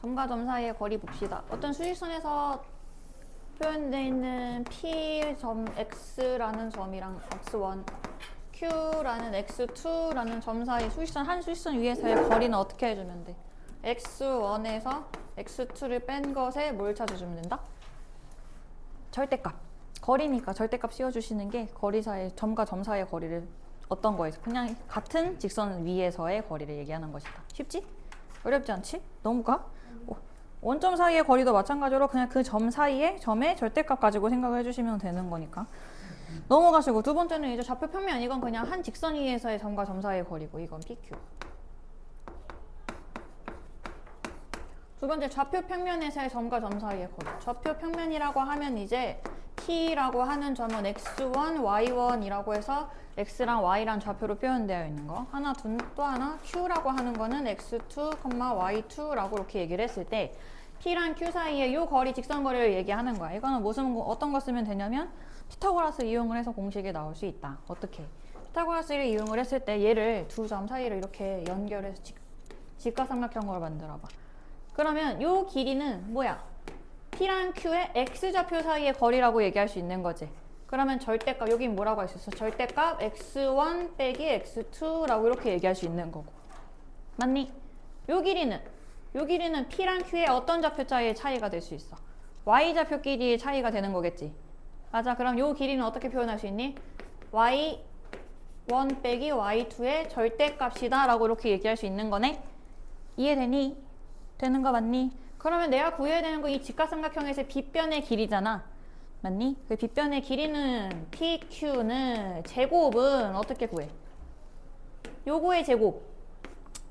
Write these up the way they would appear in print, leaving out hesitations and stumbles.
점과 점 사이의 거리 봅시다. 어떤 수직선에서 표현되어 있는 P점 X라는 점이랑 X1, Q라는 X2라는 점 사이 수직선 한 수직선 위에서의 거리는 어떻게 해주면 돼? X1에서 X2를 뺀 것에 뭘 찾아주면 된다? 절대값. 거리니까 절대값 씌워주시는 게 거리 사이, 점과 점 사이의 거리를 어떤 거에서 그냥 같은 직선 위에서의 거리를 얘기하는 것이다. 쉽지? 어렵지 않지? 너무 가? 원점 사이의 거리도 마찬가지로 그냥 그 점 사이의 점의 절대값 가지고 생각을 해주시면 되는 거니까. 넘어가시고 두 번째는 이제 좌표 평면. 이건 그냥 한 직선 위에서의 점과 점 사이의 거리고 이건 PQ. 두 번째 좌표 평면에서의 점과 점 사이의 거리. 좌표 평면이라고 하면 이제 P라고 하는 점은 X1, Y1이라고 해서 X랑 Y랑 좌표로 표현되어 있는 거. 하나, 또 하나 Q라고 하는 거는 X2, Y2라고 이렇게 얘기를 했을 때 P랑 Q 사이의 이 거리, 직선 거리를 얘기하는 거야. 이거는 어떤 거 쓰면 되냐면 피타고라스 이용을 해서 공식에 나올 수 있다. 어떻게? 피타고라스를 이용을 했을 때 얘를 두 점 사이를 이렇게 연결해서 직각삼각형으로 만들어봐. 그러면 이 길이는 뭐야? P랑 Q의 X좌표 사이의 거리라고 얘기할 수 있는 거지. 그러면 절대값, 여긴 뭐라고 할 수 있어? 절대값 X1 빼기 X2라고 이렇게 얘기할 수 있는 거고. 맞니? 요 길이는 P랑 Q의 어떤 좌표 사이의 차이가 될 수 있어? Y좌표 길이의 차이가 되는 거겠지. 맞아. 그럼 요 길이는 어떻게 표현할 수 있니? Y1 빼기 Y2의 절대값이다 라고 이렇게 얘기할 수 있는 거네. 이해되니? 되는 거 맞니? 그러면 내가 구해야 되는 거 이 직각삼각형에서의 빗변의 길이잖아. 맞니? 그 빗변의 길이는 PQ는 제곱은 어떻게 구해? 요거의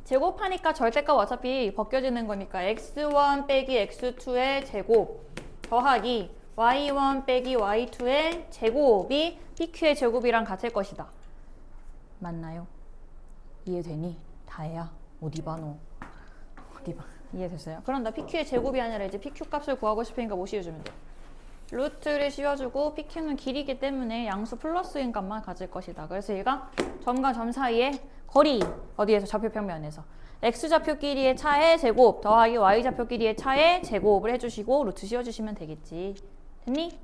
제곱하니까 절대값 어차피 벗겨지는 거니까 X1 빼기 X2의 제곱 더하기 Y1 빼기 Y2의 제곱이 PQ의 제곱이랑 같을 것이다. 맞나요? 이해되니? 다혜야. 어디 봐 너. 어디 봐. 이해됐어요? 그럼 나 PQ의 제곱이 아니라 이제 PQ 값을 구하고 싶으니까 뭐 씌워주면 돼? 루트를 씌워주고 PQ는 길이기 때문에 양수 플러스인 값만 가질 것이다. 그래서 얘가 점과 점 사이의 거리, 어디에서? 좌표 평면에서 X좌표 길이의 차의 제곱 더하기 Y좌표 길이의 차의 제곱을 해주시고 루트 씌워주시면 되겠지. 됐니?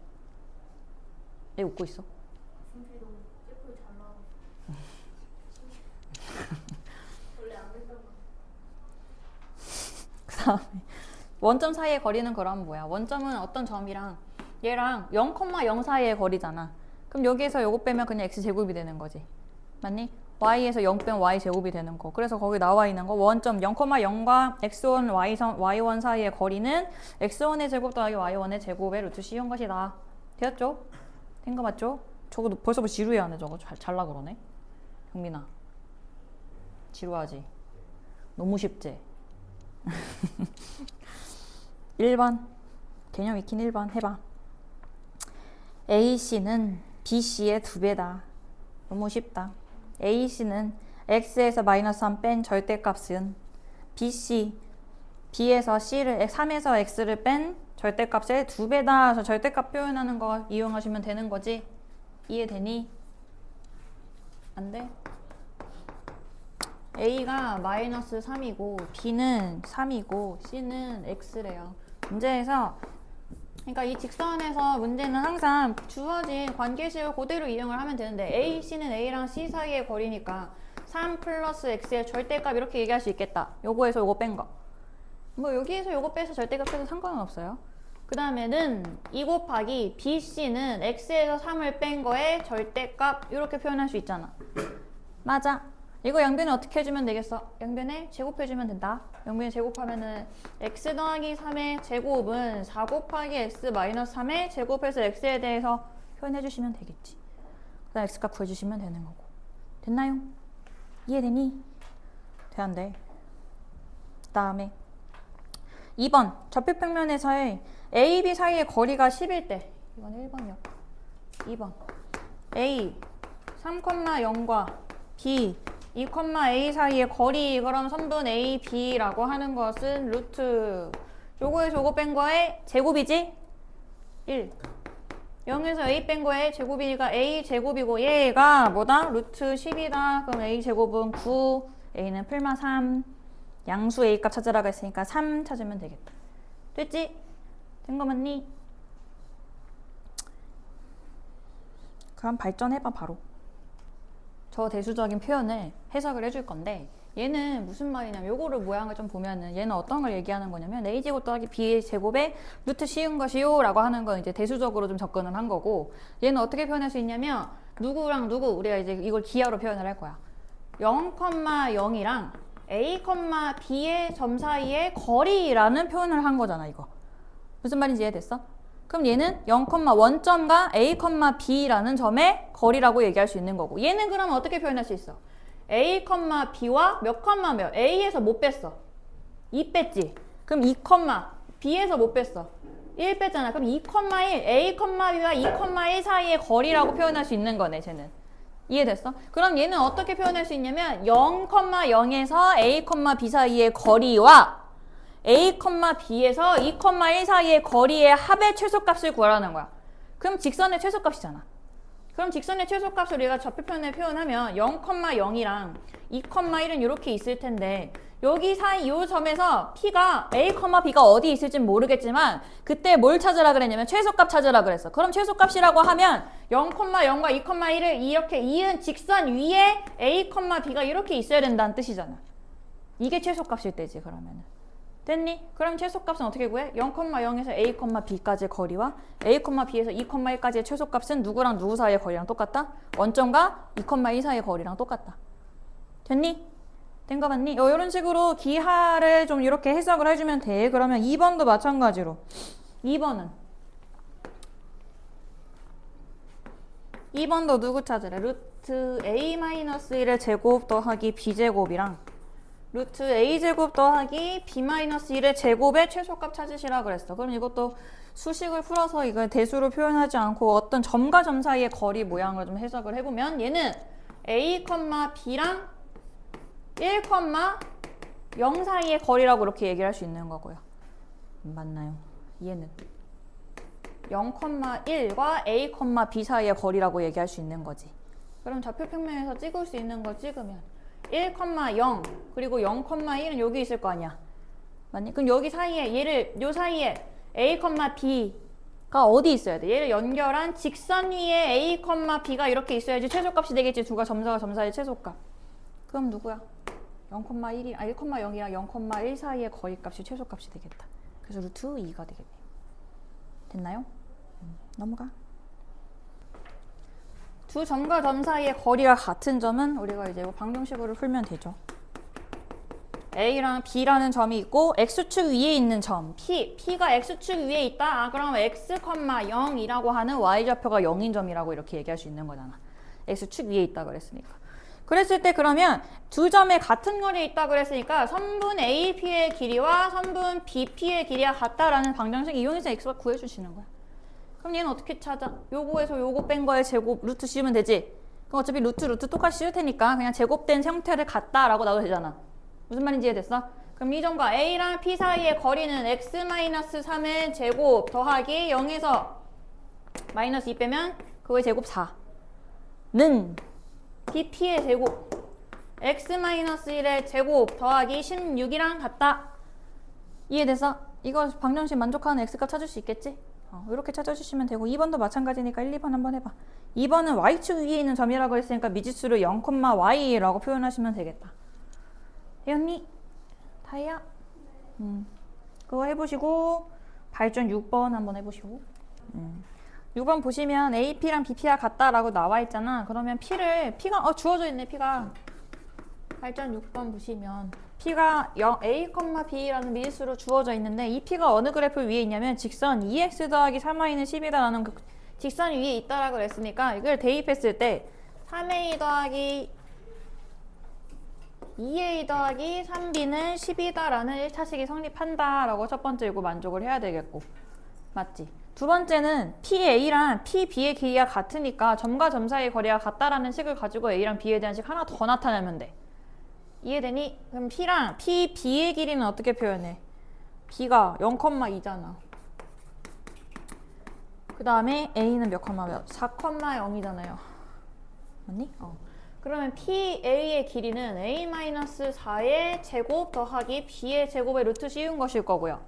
왜 웃고 있어? 그 다음에 원점 사이의 거리는 그럼 뭐야? 원점은 어떤 점이랑 얘랑 0,0 사이의 거리잖아. 그럼 여기에서 요거 빼면 그냥 x제곱이 되는 거지. 맞니? y에서 0 빼면 y제곱이 되는 거. 그래서 거기 나와 있는 거 원점 0,0과 x1, y1 사이의 거리는 x1의 제곱 더하기 y1의 제곱의 루트 씌운 것이다. 되었죠? 된 거 맞죠? 저거 벌써부터 지루해하네. 저거 잘라 그러네. 경민아 지루하지? 너무 쉽지? 1번 개념 익힌 1번 해봐. AC는 BC의 2배다. 너무 쉽다. AC는 X에서 마이너스 3 뺀 절대값은 BC, B에서 C를 3에서 X를 뺀 절대값의 2배다. 그래서 절대값 표현하는 거 이용하시면 되는 거지. 이해되니? 안 돼? A가 마이너스 3이고 B는 3이고 C는 X래요. 문제에서 그러니까 이 직선에서 문제는 항상 주어진 관계식을 그대로 이용을 하면 되는데 A, C는 A랑 C 사이의 거리니까 3 플러스 X의 절대값 이렇게 얘기할 수 있겠다. 요거에서 요거 뺀 거. 뭐 여기에서 요거 빼서 절대값 빼도 상관은 없어요. 그 다음에는 2 곱하기 BC는 X에서 3을 뺀 거에 절대값 이렇게 표현할 수 있잖아. 맞아. 이거 양변에 어떻게 해주면 되겠어? 양변에 제곱해주면 된다. 양변에 제곱하면은 x 더하기 3의 제곱은 4 곱하기 x 마이너스 3의 제곱해서 x에 대해서 표현해주시면 되겠지. 그 다음 x값 구해주시면 되는 거고. 됐나요? 이해되니? 돼, 안 돼? 그 다음에 2번 좌표 평면에서의 A, B 사이의 거리가 10일 때 이건 1번이요. 2번 A 3,0과 B 2,a 사이의 거리, 그럼 선분 A, B라고 하는 것은 루트 요거에서 요거 뺀 거에 제곱이지? 1 0에서 A 뺀 거에 제곱이니까 A 제곱이고 얘가 뭐다? 루트 10이다. 그럼 A 제곱은 9, A는 풀마 3 양수 A 값 찾으라고 했으니까 3 찾으면 되겠다. 됐지? 된 거 맞니? 그럼 발전해봐 바로. 저 대수적인 표현을 해석을 해줄 건데 얘는 무슨 말이냐면 요거를 모양을 좀 보면은 얘는 어떤 걸 얘기하는 거냐면 a제곱 더하기 b 제곱의 루트 씌운 것이요 라고 하는 건 이제 대수적으로 좀 접근을 한 거고 얘는 어떻게 표현할 수 있냐면 누구랑 누구 우리가 이제 이걸 기하로 표현을 할 거야. 0,0이랑 a, b의 점 사이의 거리라는 표현을 한 거잖아 이거. 무슨 말인지 이해됐어? 그럼 얘는 0, 원점과 a, b라는 점의 거리라고 얘기할 수 있는 거고 얘는 그러면 어떻게 표현할 수 있어? a, b와 몇, a에서 못 뺐어. 2 뺐지? 그럼 2, b에서 못 뺐어. 1 뺐잖아. 그럼 2,1, a, b와 2,1 사이의 거리라고 표현할 수 있는 거네, 쟤는. 이해됐어? 그럼 얘는 어떻게 표현할 수 있냐면 0,0에서 a, b 사이의 거리와 a, b에서 2,1 사이의 거리의 합의 최소값을 구하라는 거야. 그럼 직선의 최소값이잖아. 그럼 직선의 최소값을 우리가 좌표편에 표현하면 0,0이랑 2,1은 이렇게 있을 텐데 여기 사이 이 점에서 P가 A, B가 어디 있을진 모르겠지만 그때 뭘 찾으라 그랬냐면 최소값 찾으라 그랬어. 그럼 최소값이라고 하면 0,0과 2,1을 이렇게 이은 직선 위에 A, B가 이렇게 있어야 된다는 뜻이잖아. 이게 최소값일 때지 그러면은. 됐니? 그럼 최소값은 어떻게 구해? 0,0에서 a, b까지의 거리와 a, b에서 2,1까지의 최소값은 누구랑 누구 사이의 거리랑 똑같다? 원점과 2,1 사이의 거리랑 똑같다. 됐니? 된 거 맞니? 이런 식으로 기하를 좀 이렇게 해석을 해주면 돼. 그러면 2번도 마찬가지로 2번도 누구 찾으래? 루트 a-1의 제곱 더하기 b제곱이랑 루트 a제곱 더하기 b-1의 제곱의 최소값 찾으시라 그랬어. 그럼 이것도 수식을 풀어서 이걸 대수로 표현하지 않고 어떤 점과 점 사이의 거리 모양을 좀 해석을 해보면 얘는 a, b랑 1, 0 사이의 거리라고 이렇게 얘기를 할 수 있는 거고요. 맞나요? 얘는 0,1과 a, b 사이의 거리라고 얘기할 수 있는 거지. 그럼 좌표 평면에서 찍을 수 있는 거 찍으면 1,0 그리고 0,1은 여기 있을 거 아니야. 맞니? 그럼 여기 사이에 요 사이에 a, b가 어디 있어야 돼? 얘를 연결한 직선 위에 a, b가 이렇게 있어야지 최소값이 되겠지. 두가 점사가 점사의 최소값. 그럼 누구야? 0,1이 1,0이랑 0,1 사이의 거리값이 최소값이 되겠다. 그래서 루트 2가 되겠네요. 됐나요? 넘어가. 두 점과 점 사이의 거리가 같은 점은 우리가 이제 방정식으로 풀면 되죠. A랑 B라는 점이 있고 X축 위에 있는 점 P가 X축 위에 있다. 그러면 X, 0이라고 하는 Y좌표가 0인 점이라고 이렇게 얘기할 수 있는 거잖아. X축 위에 있다 그랬으니까. 그랬을 때 그러면 두 점에 같은 거리에 있다 그랬으니까 선분 AP의 길이와 선분 BP의 길이가 같다라는 방정식 이용해서 X값 구해주시는 거야. 그럼 얘는 어떻게 찾아? 요거에서 요거 뺀 거에 제곱 루트 씌우면 되지? 그럼 어차피 루트 똑같이 씌울 테니까 그냥 제곱된 형태를 같다라고 놔도 되잖아. 무슨 말인지 이해됐어? 그럼 이 점과 A랑 P 사이의 거리는 X-3의 제곱 더하기 0에서 마이너스 2 빼면 그거의 제곱 4는 BP의 제곱 X-1의 제곱 더하기 16이랑 같다. 이해됐어? 이거 방정식 만족하는 X값 찾을 수 있겠지? 이렇게 찾아주시면 되고 2번도 마찬가지니까 1, 2번 한번 해봐. 2번은 Y축 위에 있는 점이라고 했으니까 미지수를 0,Y라고 표현하시면 되겠다. 되었니? 다이야? 그거 해보시고 발전 6번 한번 해보시고 6번 보시면 AP랑 BP가 같다라고 나와 있잖아. 그러면 P가 주어져 있네. P가 발전 6번 보시면 P가 A, B라는 미지수로 주어져 있는데 이 P가 어느 그래프 위에 있냐면 직선 2x 더하기 3y는 10이다라는 그 직선 위에 있다라고 그랬으니까 이걸 대입했을 때 3a 더하기 2a 더하기 3b는 10이다라는 1차식이 성립한다라고 첫 번째 이거 만족을 해야 되겠고 맞지? 두 번째는 PA랑 PB의 길이가 같으니까 점과 점 사이의 거리가 같다라는 식을 가지고 A랑 B에 대한 식 하나 더 나타내면 돼. 이해되니? 그럼 P랑 PB의 길이는 어떻게 표현해? B가 0,2잖아. 그 다음에 A는 몇, 4,0이잖아요. 맞니? 그러면 PA의 길이는 A-4의 제곱 더하기 B의 제곱의 루트 씌운 것일 거고요.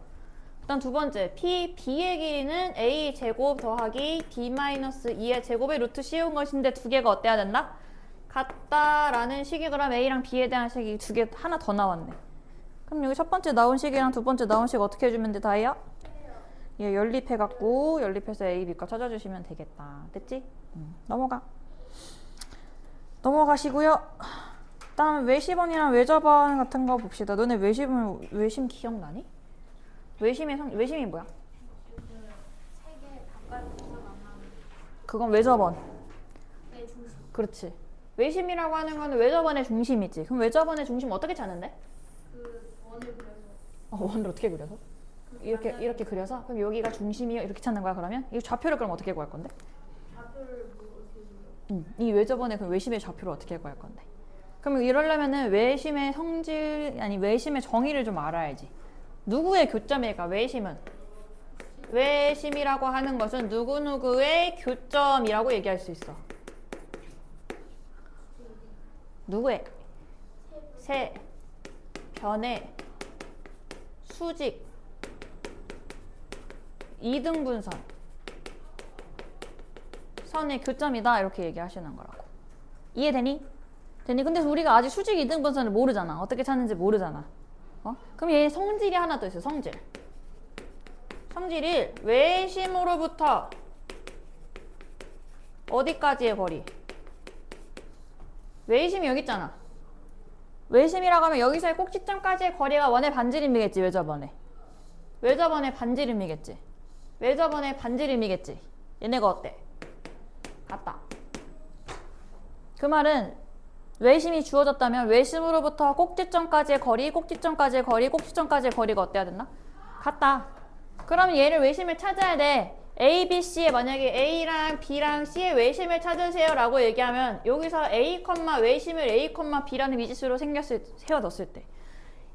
일단 두 번째, PB의 길이는 A 제곱 더하기 B-2의 제곱의 루트 씌운 것인데 두 개가 어때야 된다? 같다라는 식이 그럼 A랑 B에 대한 식이 두 개 하나 더 나왔네. 그럼 여기 첫 번째 나온 식이랑 두 번째 나온 식 어떻게 해주면 돼, 다이야? 얘 연립해갖고 연립해서 A, B값 찾아주시면 되겠다. 됐지? 넘어가시고요. 다음 외심원이랑 외접원 같은 거 봅시다. 너네 외심 기억나니? 외심이 뭐야? 그건 외접원. 그렇지. 외심이라고 하는 거는 외접원의 중심이지. 그럼 외접원의 중심 어떻게 찾는데? 원을 그려서. 원을 어떻게 그려서? 이렇게 그려서? 그럼 여기가 중심이요? 이렇게 찾는 거야 그러면? 이 좌표를 그럼 어떻게 구할 건데? 좌표를 뭐 어떻게 그려? 이 외접원의 그 외심의 좌표를 어떻게 구할 건데? 그럼 이러려면은 외심의 성질, 아니 외심의 정의를 좀 알아야지. 누구의 교점일까? 외심이라고 하는 것은 누구누구의 교점이라고 얘기할 수 있어. 누구의? 세, 변의, 수직, 이등분선, 선의 교점이다 이렇게 얘기하시는 거라고. 이해되니? 되니? 근데 우리가 아직 수직 이등분선을 모르잖아. 어떻게 찾는지 모르잖아. 그럼 얘 성질이 하나 더 있어. 성질이 외심으로부터 어디까지의 거리? 외심이 여기 있잖아. 외심이라고 하면 여기서의 꼭지점까지의 거리가 원의 반지름이겠지. 외접원의 반지름이겠지. 외접원의 반지름이겠지. 얘네가 어때? 같다. 그 말은 외심이 주어졌다면 외심으로부터 꼭지점까지의 거리, 꼭지점까지의 거리가 어때야 된다? 같다. 그러면 얘를 외심을 찾아야 돼. A, B, C에 만약에 A랑 B랑 C의 외심을 찾으세요 라고 얘기하면 여기서 A, 외심을 A, B라는 미지수로 세워뒀을 때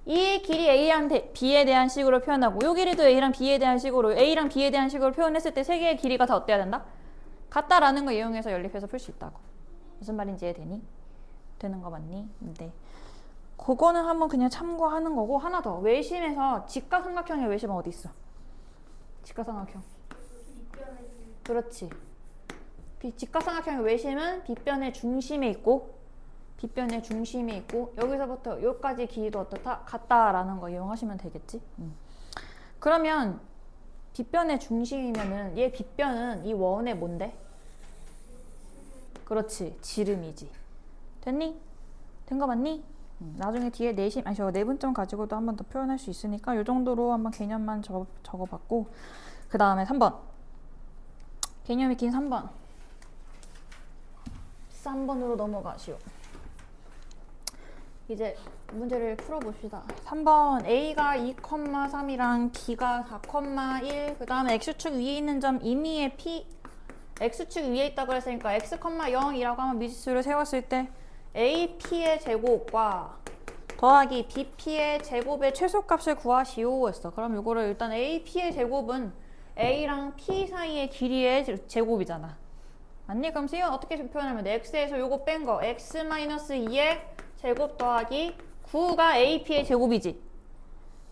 이 길이 A랑 B에 대한 식으로 표현하고 이 길이도 A랑 B에 대한 식으로 표현했을 때 세 개의 길이가 다 어때야 된다? 같다라는 거 이용해서 연립해서 풀 수 있다고. 무슨 말인지 이해되니? 되는 거 맞니? 네. 그거는 한번 그냥 참고하는 거고 하나 더. 외심에서 직각삼각형의 외심은 어디 있어? 직각삼각형. 그렇지. 직각삼각형의 외심은 빗변의 중심에 있고 여기서부터 여기까지 길이도 어떻다? 같다라는 거 이용하시면 되겠지. 그러면 빗변의 중심이면은 얘 빗변은 이 원의 뭔데? 그렇지. 지름이지. 됐니? 된 거 맞니? 나중에 뒤에 내분점 가지고도 한 번 더 표현할 수 있으니까 이 정도로 한번 개념만 적어봤고 그 다음에 3번 개념이 긴 3번으로 넘어가시오. 이제 문제를 풀어봅시다. 3번 A가 2,3이랑 B가 4,1 그 다음에 X축 위에 있는 점 임의의 P X축 위에 있다고 했으니까 X,0이라고 하면 미지수를 세웠을 때 AP의 제곱과 더하기 BP의 제곱의 최소값을 구하시오 했어. 그럼 이거를 일단 AP의 제곱은 A랑 P 사이의 길이의 제곱이잖아. 맞니? 그럼 수연 어떻게 표현하면 돼? X에서 요거 뺀 거 X-2의 제곱 더하기 9가 AP의 제곱이지.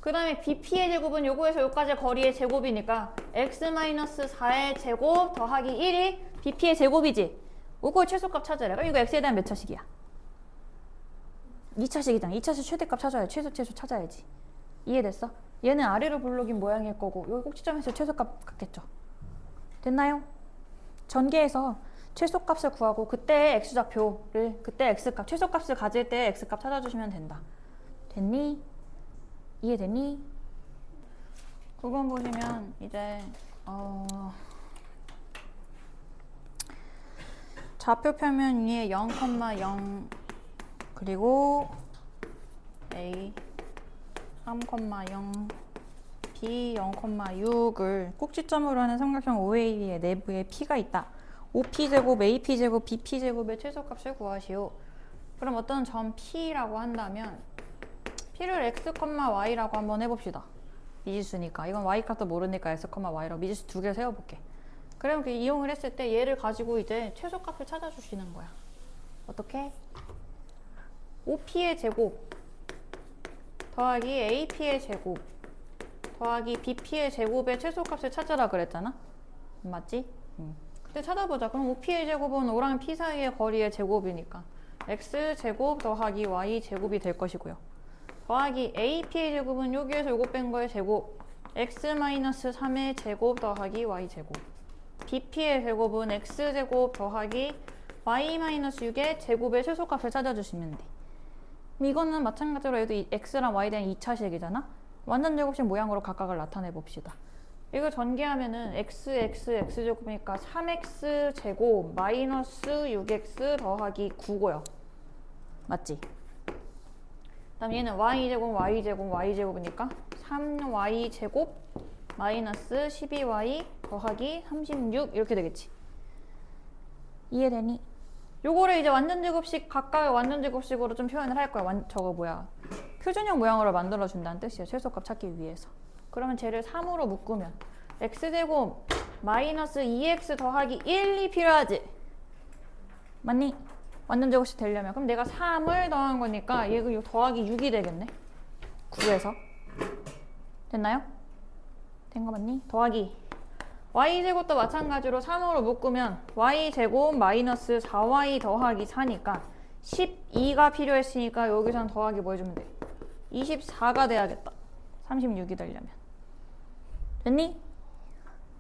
그 다음에 BP의 제곱은 요거에서 요까지의 거리의 제곱이니까 X-4의 제곱 더하기 1이 BP의 제곱이지. 요거의 최소값 찾으래. 그럼 이거 X에 대한 몇 차식이야? 2차식이잖아. 2차식 최대값 찾아야 최소 찾아야지. 이해됐어? 얘는 아래로 블록인 모양일 거고 여기 꼭지점에서 최소값 같겠죠. 됐나요? 전개해서 최소값을 구하고 그때의 X좌표를 그때 X값 최소값을 가질 때 X값 찾아주시면 된다. 됐니? 이해됐니? 9번 보시면 이제 좌표 표면 위에 0,0 그리고 A 3,0 B 0,6을 꼭지점으로 하는 삼각형 OA의 내부에 P가 있다. OP제곱, AP제곱, BP제곱의 최소값을 구하시오. 그럼 어떤 점 P라고 한다면 P를 X, Y라고 한번 해봅시다. 미지수니까. 이건 Y값도 모르니까 X, Y라고 미지수 두 개를 세워볼게. 그럼 이용을 했을 때 얘를 가지고 이제 최소값을 찾아주시는 거야. 어떻게? OP의 제곱 더하기 AP의 제곱 더하기 BP의 제곱의 최소값을 찾으라 그랬잖아? 맞지? 근데 찾아보자. 그럼 OP의 제곱은 O랑 P 사이의 거리의 제곱이니까 X제곱 더하기 Y제곱이 될 것이고요. 더하기 AP의 제곱은 여기에서 요거 뺀 거의 제곱 X-3의 제곱 더하기 Y제곱 BP의 제곱은 X제곱 더하기 Y-6의 제곱의 최소값을 찾아주시면 돼. 그럼 이거는 마찬가지로 얘도 X랑 Y에 대한 2차식이잖아? 완전 제곱식 모양으로 각각을 나타내 봅시다. 이거 전개하면은 X제곱이니까 3X제곱 마이너스 6X 더하기 9고요. 맞지? 그다음 얘는 Y제곱이니까 3Y제곱 마이너스 12Y 더하기 36 이렇게 되겠지. 이해되니? 요거를 이제 완전 제곱식 각각의 완전 제곱식으로 좀 표현을 할 거야. 저거 뭐야? 표준형 모양으로 만들어 준다는 뜻이에요. 최소값 찾기 위해서. 그러면 쟤를 3으로 묶으면 X제곱 마이너스 2X 더하기 1이 필요하지? 맞니? 완전 제곱식 되려면. 그럼 내가 3을 더한 거니까 얘가 더하기 6이 되겠네. 9에서. 됐나요? 된 거 맞니? 더하기 Y제곱도 마찬가지로 3으로 묶으면 Y제곱 마이너스 4Y 더하기 4니까 12가 필요했으니까 여기서는 더하기 뭐 해주면 돼? 24가 돼야겠다. 36이 되려면. 됐니?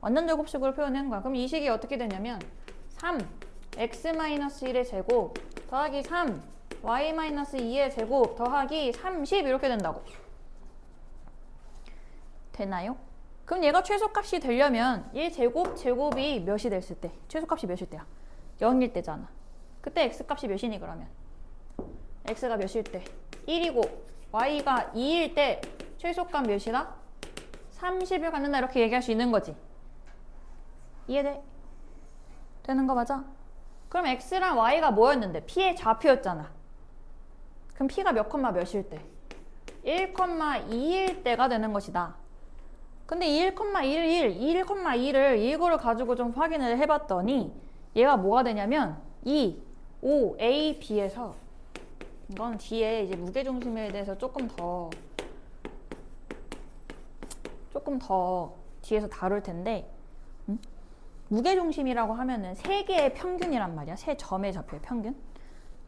완전 제곱식으로 표현한 거야. 그럼 이 식이 어떻게 되냐면 3 X-1의 제곱 더하기 3 Y-2의 제곱 더하기 30 이렇게 된다고. 되나요? 그럼 얘가 최소값이 되려면 1제곱 제곱이 몇이 됐을 때? 최소값이 몇일 때야? 0일 때잖아. 그때 x값이 몇이니 그러면? x가 몇일 때? 1이고 y가 2일 때 최소값 몇이다? 30을 갖는다 이렇게 얘기할 수 있는 거지. 이해돼? 되는 거 맞아? 그럼 x랑 y가 뭐였는데? p의 좌표였잖아. 그럼 p가 몇 컴마 몇일 때? 1,2일 때가 되는 것이다. 근데 1,11, 1,2를 이거를 가지고 좀 확인을 해봤더니 얘가 뭐가 되냐면 2, 5, A, B에서 이건 뒤에 이제 무게중심에 대해서 조금 더 뒤에서 다룰 텐데 무게중심이라고 하면은 세 개의 평균이란 말이야. 세 점의 좌표의 평균.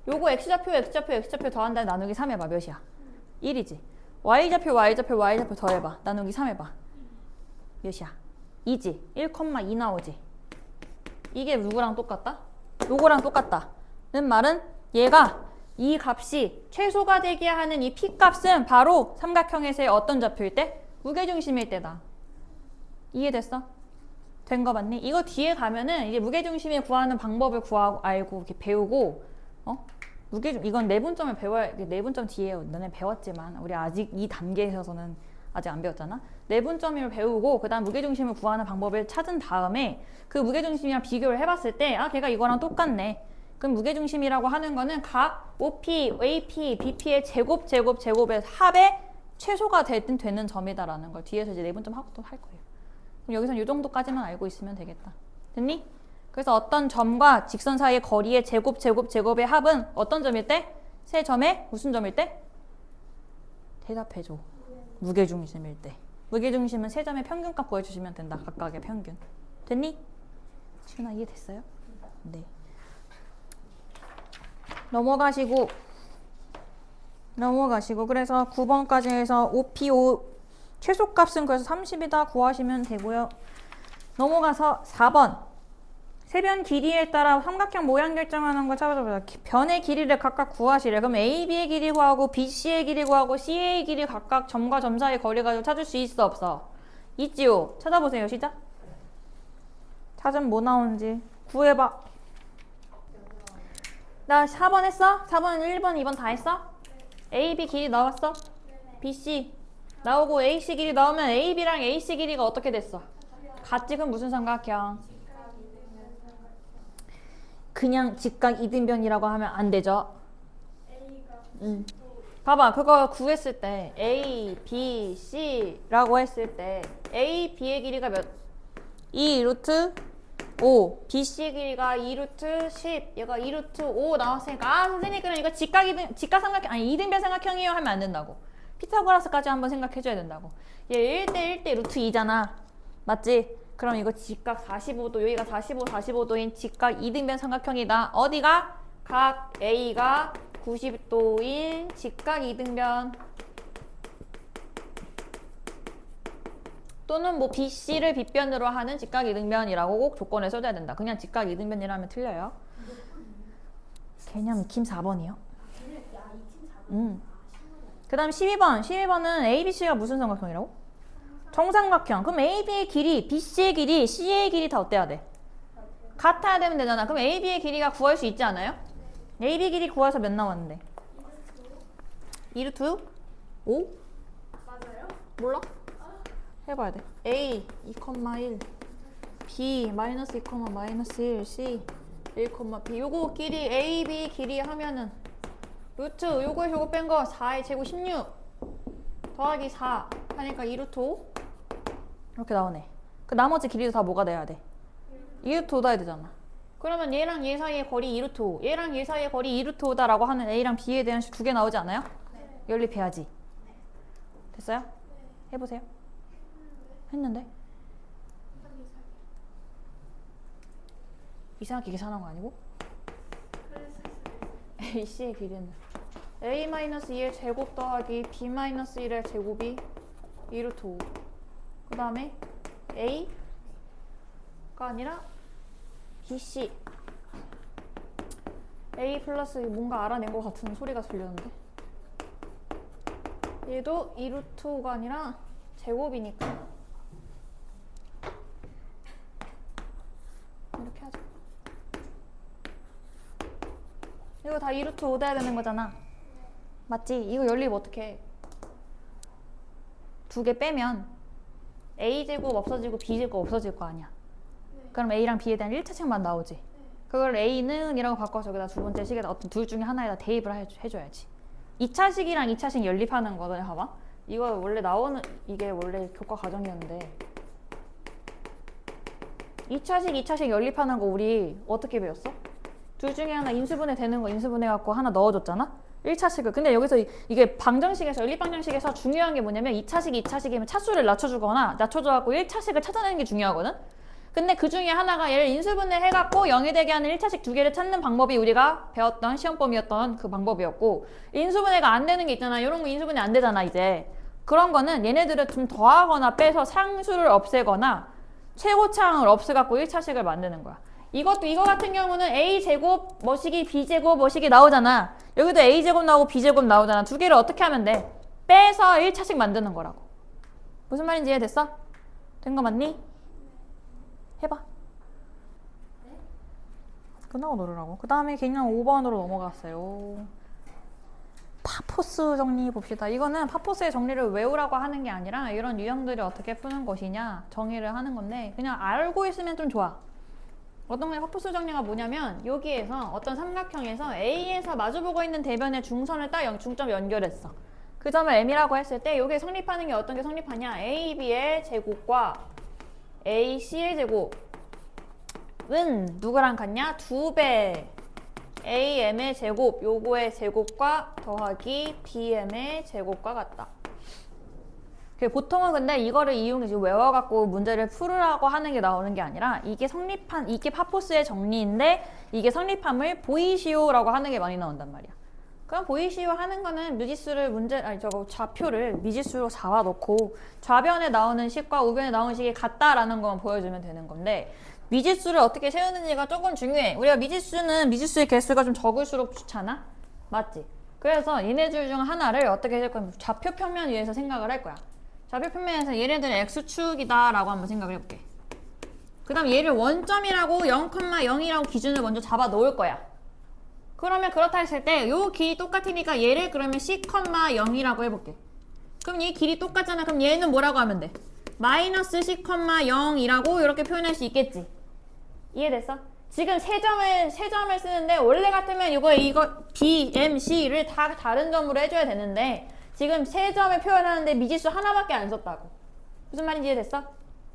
요거 X좌표 더한다 나누기 3 해봐. 몇이야? 1이지. Y좌표 더해봐. 나누기 3 해봐. 몇이야? 2지. 1,2 나오지. 이게 누구랑 똑같다? 요거랑 똑같다는 말은 얘가 이 값이 최소가 되게 하는 이 P값은 바로 삼각형에서의 어떤 좌표일 때? 무게중심일 때다. 이해됐어? 된 거 맞니? 이거 뒤에 가면은 이제 무게중심을 구하는 방법을 알고 이렇게 배우고 이건 내분점을 배워야 내분점 뒤에 너네 배웠지만 우리 아직 이 단계에서는 아직 안 배웠잖아. 내분점을 배우고 그다음 무게중심을 구하는 방법을 찾은 다음에 그 무게중심이랑 비교를 해봤을 때 걔가 이거랑 똑같네. 그럼 무게중심이라고 하는 거는 각 OP, AP, BP의 제곱의 합의 최소가 되는 점이다라는 걸 뒤에서 이제 내분점 하고 또 할 거예요. 그럼 여기서는 이 정도까지만 알고 있으면 되겠다. 됐니? 그래서 어떤 점과 직선 사이의 거리의 제곱의 합은 어떤 점일 때? 세 점의 무슨 점일 때? 대답해줘. 무게중심일 때. 무게중심은 세 점의 평균값 구해주시면 된다. 각각의 평균. 됐니? 지훈아 이해됐어요? 네. 넘어가시고 그래서 9번까지 해서 OPO 최소값은 그래서 30이다 구하시면 되고요. 넘어가서 4번 세변 길이에 따라 삼각형 모양 결정하는 걸 찾아보자. 변의 길이를 각각 구하시래. 그럼 AB의 길이 구하고 BC의 길이 구하고 CA의 길이 각각 점과 점 사이의 거리 가지고 찾을 수 있어 없어? 있지요. 찾아보세요. 시작. 찾으면 뭐 나오는지 구해봐. 나 4번 했어? 4번, 1번, 2번 다 했어? AB 길이 나왔어? BC 나오고 AC 길이 나오면 AB랑 AC 길이가 어떻게 됐어? 같지? 그럼 무슨 삼각형? 그냥 직각 이등변이라고 하면 안 되죠? 봐봐. 그거 구했을 때 A, B, C라고 했을 때 A, B의 길이가 몇? 2 루트 5. BC 길이가 2루트 10. 얘가 2루트 5 나왔으니까 아 선생님 그럼 이거 직각삼각형 아니 이등변 삼각형이요 하면 안 된다고. 피타고라스까지 한번 생각해줘야 된다고. 얘 1대 1대 루트 2잖아. 맞지? 그럼 이거 직각 45도 여기가 45도인 직각 이등변 삼각형이다. 어디가? 각 A가 90도인 직각 이등변 또는 뭐 BC를 빗변으로 하는 직각 이등변이라고 꼭 조건에 써줘야 된다. 그냥 직각 이등변이라면 틀려요. 개념 익힘 4번이요. 그 다음 12번은 ABC가 무슨 삼각형이라고? 정삼각형. 그럼 AB의 길이, BC의 길이, CA의 길이 다 어때야 돼? 같아야 되면 되잖아. 그럼 AB의 길이가 구할 수 있지 않아요? AB 길이 구해서 몇 나왔는데? 2루트 5? 맞아요? 몰라? 해봐야 돼. A 2,1 B 마이너스 2, 마이너스 1 C 1, B 요거 길이 AB 길이 하면은 루트 요거에 요거 뺀 거 4의 제곱 16 더하기 4 하니까 2루트 5 이렇게 나오네. 그 나머지 길이도 다 뭐가 돼야 돼? 2루트 5다 해야 되잖아. 그러면 얘랑 얘 사이의 거리 2루트 5 얘랑 얘 사이의 거리 2루트 5다라고 하는 A랑 B에 대한 식 두 개 나오지 않아요? 네. 연립해야지. 됐어요? 해보세요. 했는데? 이상하게 계산한 거 아니고? AC의 길이는 A-2의 제곱 더하기 B-1의 제곱이 2루트 5 그 다음에 A가 아니라 BC A 플러스 뭔가 알아낸 것 같은 소리가 들렸는데 얘도 2루트 5가 아니라 제곱이니까 이렇게 하자. 이거 다 2루트 5 돼야 되는 거잖아. 맞지? 이거 연립 어떻게 해? 두 개 빼면 A제곱 없어지고 B제곱 없어질 거 아니야. 그럼 A랑 B에 대한 1차식만 나오지. 그걸 A는 이라고 바꿔서 여기다 두 번째 식에다 어떤 둘 중에 하나에다 대입을 해줘야지. 2차식이랑 2차식 연립하는 거는 봐봐. 이거 원래 나오는 이게 원래 교과 과정이었는데 2차식 연립하는 거 우리 어떻게 배웠어? 둘 중에 하나 인수분해 되는 거 인수분해갖고 하나 넣어줬잖아? 1차식을. 근데 여기서 이게 방정식에서 연립방정식에서 중요한 게 뭐냐면 2차식이면 차수를 낮춰줘갖고 1차식을 찾아내는 게 중요하거든? 근데 그 중에 하나가 얘를 인수분해 해갖고 0이 되게 하는 1차식 두 개를 찾는 방법이 우리가 배웠던 시험범위였던 그 방법이었고 인수분해가 안 되는 게 있잖아. 이런 거 인수분해 안 되잖아 이제. 그런 거는 얘네들을 좀 더하거나 빼서 상수를 없애거나 최고차항을 없애갖고 1차식을 만드는 거야. 이거 같은 경우는 A제곱 뭐식이 B제곱 뭐식이 나오잖아. 여기도 A제곱 나오고 B제곱 나오잖아. 두 개를 어떻게 하면 돼? 빼서 1차식 만드는 거라고. 무슨 말인지 이해됐어? 된 거 맞니? 해봐. 끝나고 놀으라고. 그 다음에 그냥 5번으로 넘어갔어요. 파포스 정리 봅시다. 이거는 파포스의 정리를 외우라고 하는 게 아니라 이런 유형들이 어떻게 푸는 것이냐 정의를 하는 건데 그냥 알고 있으면 좀 좋아. 어떤 게 파포스 정리가 뭐냐면 여기에서 어떤 삼각형에서 A에서 마주보고 있는 대변의 중선을 딱 중점 연결했어. 그 점을 M이라고 했을 때 여기에 성립하는 게 어떤 게 성립하냐? AB의 제곱과 AC의 제곱은 누구랑 같냐? 2배 AM의 제곱, 요거의 제곱과 더하기 BM의 제곱과 같다. 보통은 근데 이거를 이용해서 외워갖고 문제를 풀으라고 하는 게 나오는 게 아니라 이게 파포스의 정리인데 이게 성립함을 보이시오라고 하는 게 많이 나온단 말이야. 그럼 보이시오 하는 거는 좌표를 미지수로 잡아놓고 좌변에 나오는 식과 우변에 나오는 식이 같다라는 것만 보여주면 되는 건데 미지수를 어떻게 세우는지가 조금 중요해. 우리가 미지수의 개수가 좀 적을수록 좋잖아? 맞지? 그래서 얘네들 중 하나를 어떻게 할 거면 좌표 평면 위에서 생각을 할 거야. 좌표 평면에서 얘네들은 x축이다 라고 한번 생각을 해볼게. 그 다음 얘를 원점이라고 0,0이라고 기준을 먼저 잡아 놓을 거야. 그러면 그렇다 했을 때 요 길이 똑같으니까 얘를 그러면 c,0이라고 해볼게. 그럼 이 길이 똑같잖아. 그럼 얘는 뭐라고 하면 돼? 마이너스 c,0이라고 이렇게 표현할 수 있겠지. 이해됐어? 지금 세 점을 쓰는데 원래 같으면 이거 B, M, C를 다 다른 점으로 해줘야 되는데 지금 세 점을 표현하는데 미지수 하나밖에 안 썼다고. 무슨 말인지 이해됐어?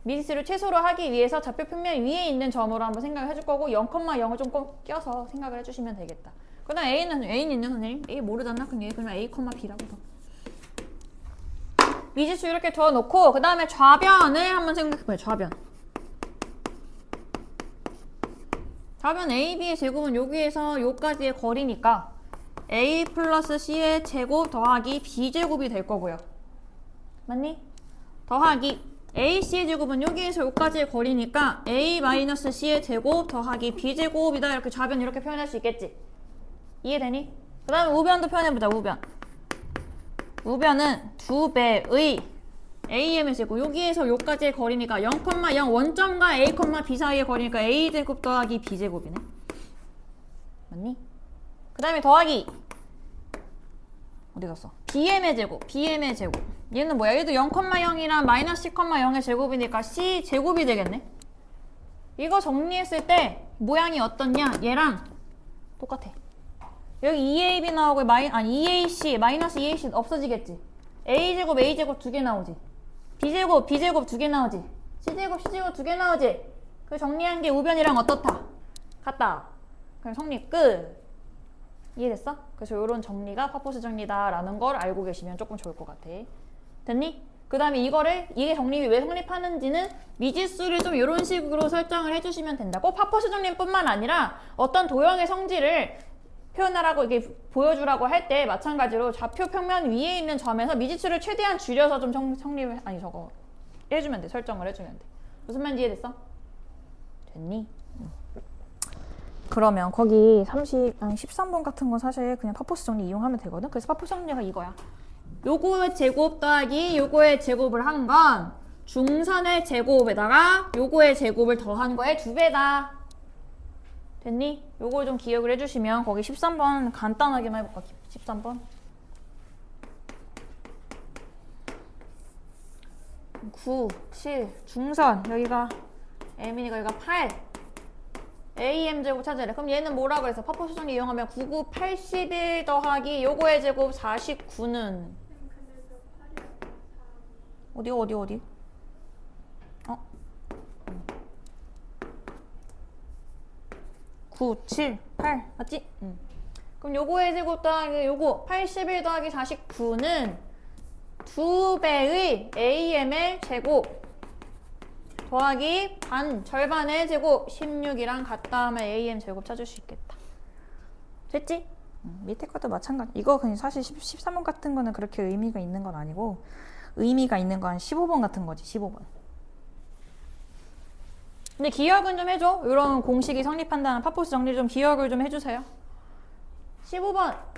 미지수를 최소로 하기 위해서 좌표 평면 위에 있는 점으로 한번 생각을 해줄 거고 0,0을 좀 꼭 껴서 생각을 해주시면 되겠다. 그 다음 A는 있는 선생님? A 모르잖아? 그럼 얘 그냥 A, B라고 써. 미지수 이렇게 두어놓고 그 다음에 좌변을 한번 생각해봐요. 좌변 AB의 제곱은 여기에서 여기까지의 거리니까 A 플러스 C의 제곱 더하기 B제곱이 될 거고요. 맞니? 더하기 AC의 제곱은 여기에서 여기까지의 거리니까 A 마이너스 C의 제곱 더하기 B제곱이다. 이렇게 좌변 이렇게 표현할 수 있겠지? 이해되니? 그 다음에 우변도 표현해보자. 우변은 2배의 AM의 제곱. 여기에서 여기까지의 거리니까 0,0 원점과 A, B 사이의 거리니까 A제곱 더하기 B제곱이네. 맞니? 그 다음에 더하기 어디 갔어? BM의 제곱. 얘는 뭐야? 얘도 0,0이랑 마이너스 C,0의 제곱이니까 C제곱이 되겠네? 이거 정리했을 때 모양이 어떻냐? 얘랑 똑같아. 여기 2AB 나오고 EAC, 마이너스 EAC 없어지겠지? A제곱 두 개 나오지? B제곱 두 개 나오지? C제곱 두 개 나오지? 그 정리한 게 우변이랑 어떻다? 같다. 그럼 정리 끝. 이해됐어? 그래서 이런 정리가 파포스 정리다라는 걸 알고 계시면 조금 좋을 것 같아. 됐니? 그 다음에 이게 정립이 왜 성립하는지는 미지수를 좀 이런 식으로 설정을 해주시면 된다. 꼭 파포스 정리뿐만 아니라 어떤 도형의 성질을 표현하라고 이게 보여주라고 할 때 마찬가지로 좌표 평면 위에 있는 점에서 미지수를 최대한 줄여서 좀 성립을 해주면 돼. 설정을 해주면 돼. 무슨 말인지 이해됐어? 됐니? 그러면 거기 13번 같은 건 사실 그냥 파포스 정리 이용하면 되거든? 그래서 파포스 정리가 이거야. 요거의 제곱 더하기 요거의 제곱을 한 건 중선의 제곱에다가 요거의 제곱을 더한 거의 2배다. 됐니? 요걸 좀 기억을 해주시면 거기 13번 간단하게만 해볼까? 13번 9, 7 중선 여기가 M이니까 여기가 8 AM 제곱 찾으래. 그럼 얘는 뭐라 그래서 파포스 정리 이용하면 99, 81 더하기 요거의 제곱 49는 어디? 9, 7, 8 맞지? 그럼 요거의 제곱 더하기 요거 81 더하기 49는 2배의 AM의 제곱 더하기 절반의 제곱 16이랑 같다 하면 AM 제곱 찾을 수 있겠다. 됐지? 밑에 것도 마찬가지. 이거 그냥 사실 13번 같은 거는 그렇게 의미가 있는 건 아니고 의미가 있는 건 15번 같은 거지. 15번. 근데 기억은 좀 해줘. 이런 공식이 성립한다는 파포스 정리 좀 기억을 좀 해주세요. 15번.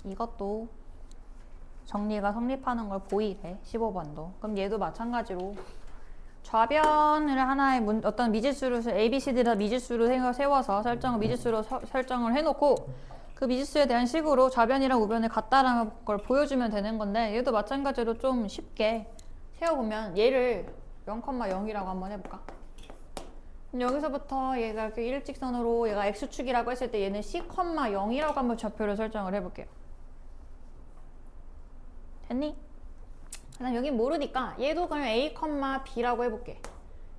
이것도 정리가 성립하는 걸 보이래. 15번도. 그럼 얘도 마찬가지로 좌변을 하나의 어떤 미지수로 ABCD를 미지수로 세워서 미지수로 설정을 해놓고 그 미지수에 대한 식으로 좌변이랑 우변을 같다라는 걸 보여주면 되는 건데 얘도 마찬가지로 좀 쉽게 세워보면 얘를 0,0이라고 한번 해볼까? 여기서부터 얘가 이렇게 일직선으로 얘가 X축이라고 했을 때 얘는 C,0이라고 한번 좌표를 설정을 해볼게요. 됐니? 그다음 여기 모르니까 얘도 그냥 A, B라고 해볼게.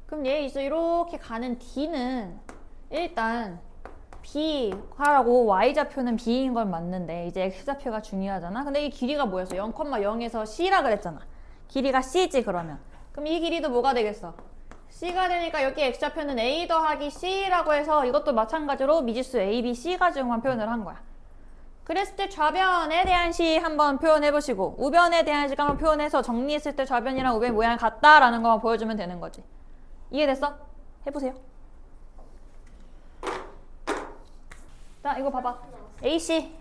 그럼 얘 있어 이렇게 가는 D는 일단 B하라고 Y좌표는 B인 건 맞는데 이제 X좌표가 중요하잖아. 근데 이 길이가 뭐였어? 0,0에서 C라 그랬잖아. 길이가 C지 그러면. 그럼 이 길이도 뭐가 되겠어? C가 되니까 여기 X좌표는 A 더하기 C라고 해서 이것도 마찬가지로 미지수 A, B, C 가지고만 표현을 한 거야. 그랬을 때 좌변에 대한 식 한번 표현해보시고 우변에 대한 식 한번 표현해서 정리했을 때 좌변이랑 우변 모양이 같다라는 것만 보여주면 되는 거지. 이해됐어? 해보세요. 자, 이거 봐봐. AC.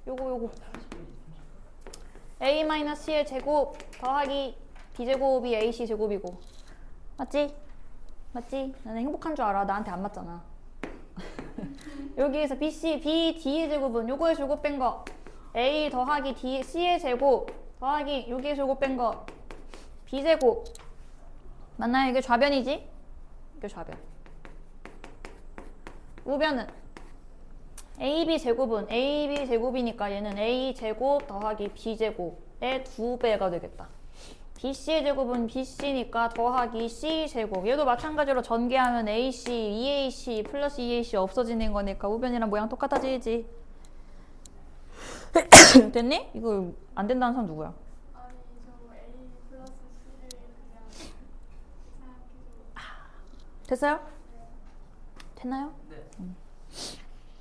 요거. A-C의 제곱 더하기 B제곱이 AC 제곱이고. 맞지? 나는 행복한 줄 알아. 나한테 안 맞잖아. 여기에서 BC, BD의 제곱은 요거의 제곱 뺀 거. A 더하기 D, C의 제곱 더하기 여기의 제곱 뺀 거. B제곱. 맞나요? 이게 좌변이지? 이게 좌변. 우변은 AB 제곱은 AB 제곱이니까 얘는 A 제곱 더하기 B 제곱의 2배가 되겠다. BC의 제곱은 BC니까 더하기 C 제곱. 얘도 마찬가지로 전개하면 AC, 2AC 플러스 2AC 없어지는 거니까 우변이랑 모양 똑같아지지. 됐니? 이거 안 된다는 사람 누구야? 아니 저 A 플러스 C를 그냥 생각해서. 됐어요? 됐나요? 네.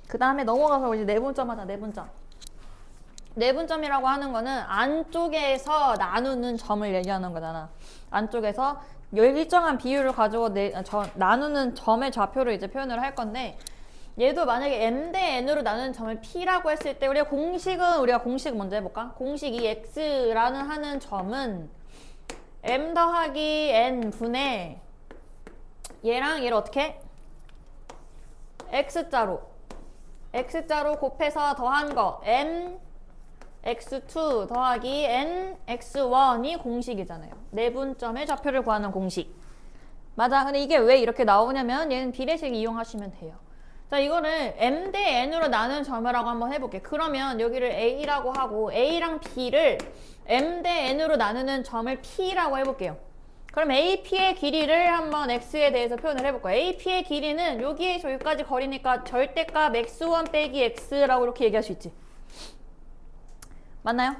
그 다음에 넘어가서 이제 내분점 하자. 내분점이라고 하는 거는 안쪽에서 나누는 점을 얘기하는 거잖아. 안쪽에서 일정한 비율을 가지고 나누는 점의 좌표를 이제 표현을 할 건데, 얘도 만약에 m 대 n으로 나누는 점을 p라고 했을 때 우리가 공식 먼저 해볼까? 공식이 x라는 하는 점은 m 더하기 n 분의 얘를 어떻게? x자로 곱해서 더한 거 m x2 더하기 n x1이 공식이잖아요. 내분점의 좌표를 구하는 공식. 맞아. 근데 이게 왜 이렇게 나오냐면 얘는 비례식 이용하시면 돼요. 자, 이거를 m 대 n으로 나눈 점이라고 한번 해볼게. 그러면 여기를 a라고 하고 a랑 b를 m 대 n으로 나누는 점을 p라고 해볼게요. 그럼 AP의 길이를 한번 X에 대해서 표현을 해볼 거예요. AP의 길이는 여기에서 여기까지 거리니까 절대값 X1 빼기 X라고 이렇게 얘기할 수 있지. 맞나요?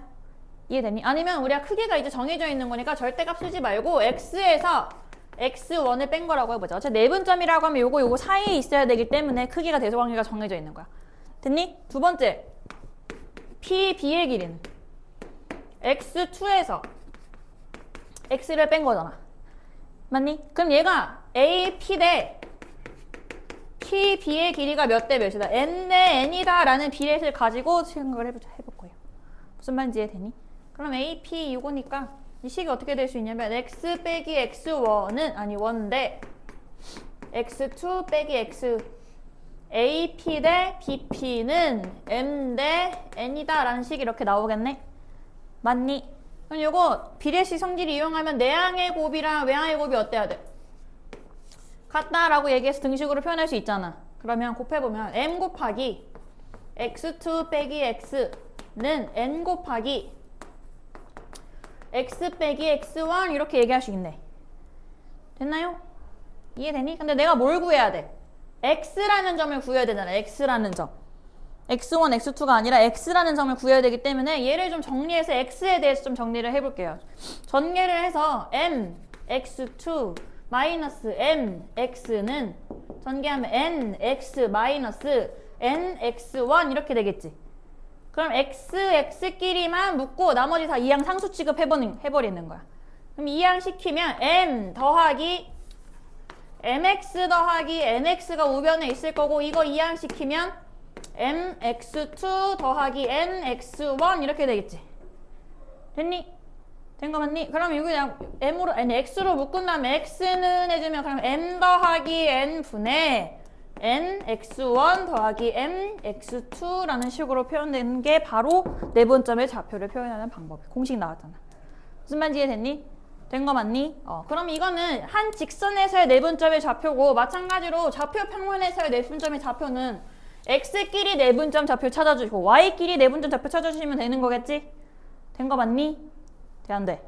이해되니? 아니면 우리가 크기가 이제 정해져 있는 거니까 절대값 쓰지 말고 X에서 X1을 뺀 거라고 해보자. 어차피 내분점이라고 하면 요거 사이에 있어야 되기 때문에 크기가 대소관계가 정해져 있는 거야. 됐니? 두 번째, PB의 길이는 X2에서 X를 뺀 거잖아. 맞니? 그럼 얘가 AP 대 PB의 길이가 몇 대 몇이다? N 대 N이다 라는 비례식을 가지고 생각을 해볼 거예요. 무슨 말인지 이해되니? 그럼 AP 이거니까 이 식이 어떻게 될 수 있냐면 X 빼기 X1은 아니 1대 X2 빼기 X AP 대 BP는 M 대 N이다 라는 식이 이렇게 나오겠네? 맞니? 그럼 요거 비례식 성질을 이용하면 내항의 곱이랑 외항의 곱이 어때야 돼? 같다라고 얘기해서 등식으로 표현할 수 있잖아. 그러면 곱해보면 m 곱하기 x2 빼기 x는 n 곱하기 x 빼기 x1 이렇게 얘기할 수 있네. 됐나요? 이해되니? 근데 내가 뭘 구해야 돼? x라는 점을 구해야 되잖아. x라는 점. x1, x2가 아니라 x라는 점을 구해야 되기 때문에 얘를 좀 정리해서 x에 대해서 좀 정리를 해볼게요. 전개를 해서 m, x2, 마이너스 m, x는 전개하면 n, x, 마이너스 n, x1 이렇게 되겠지. 그럼 x, x끼리만 묶고 나머지 다 이항 상수 취급해버리는 거야. 그럼 이항 시키면 m 더하기 mx 더하기 nx가 우변에 있을 거고 이거 이항 시키면 mx2 더하기 nx1 이렇게 되겠지. 됐니? 된 거 맞니? 그럼 이거 그냥 m으로 아니 x로 묶은 다음에 x는 해주면 그럼 m 더하기 n 분의 nx1 더하기 mx2라는 식으로 표현되는 게 바로 내분점의 좌표를 표현하는 방법. 공식 나왔잖아. 무슨 말인지 이해됐니? 된 거 맞니? 그럼 이거는 한 직선에서의 내분점의 좌표고 마찬가지로 좌표 평면에서의 내분점의 좌표는 x끼리 내분점 좌표 찾아주시고 y끼리 내분점 좌표 찾아주시면 되는 거겠지? 된 거 맞니? 돼, 안 돼?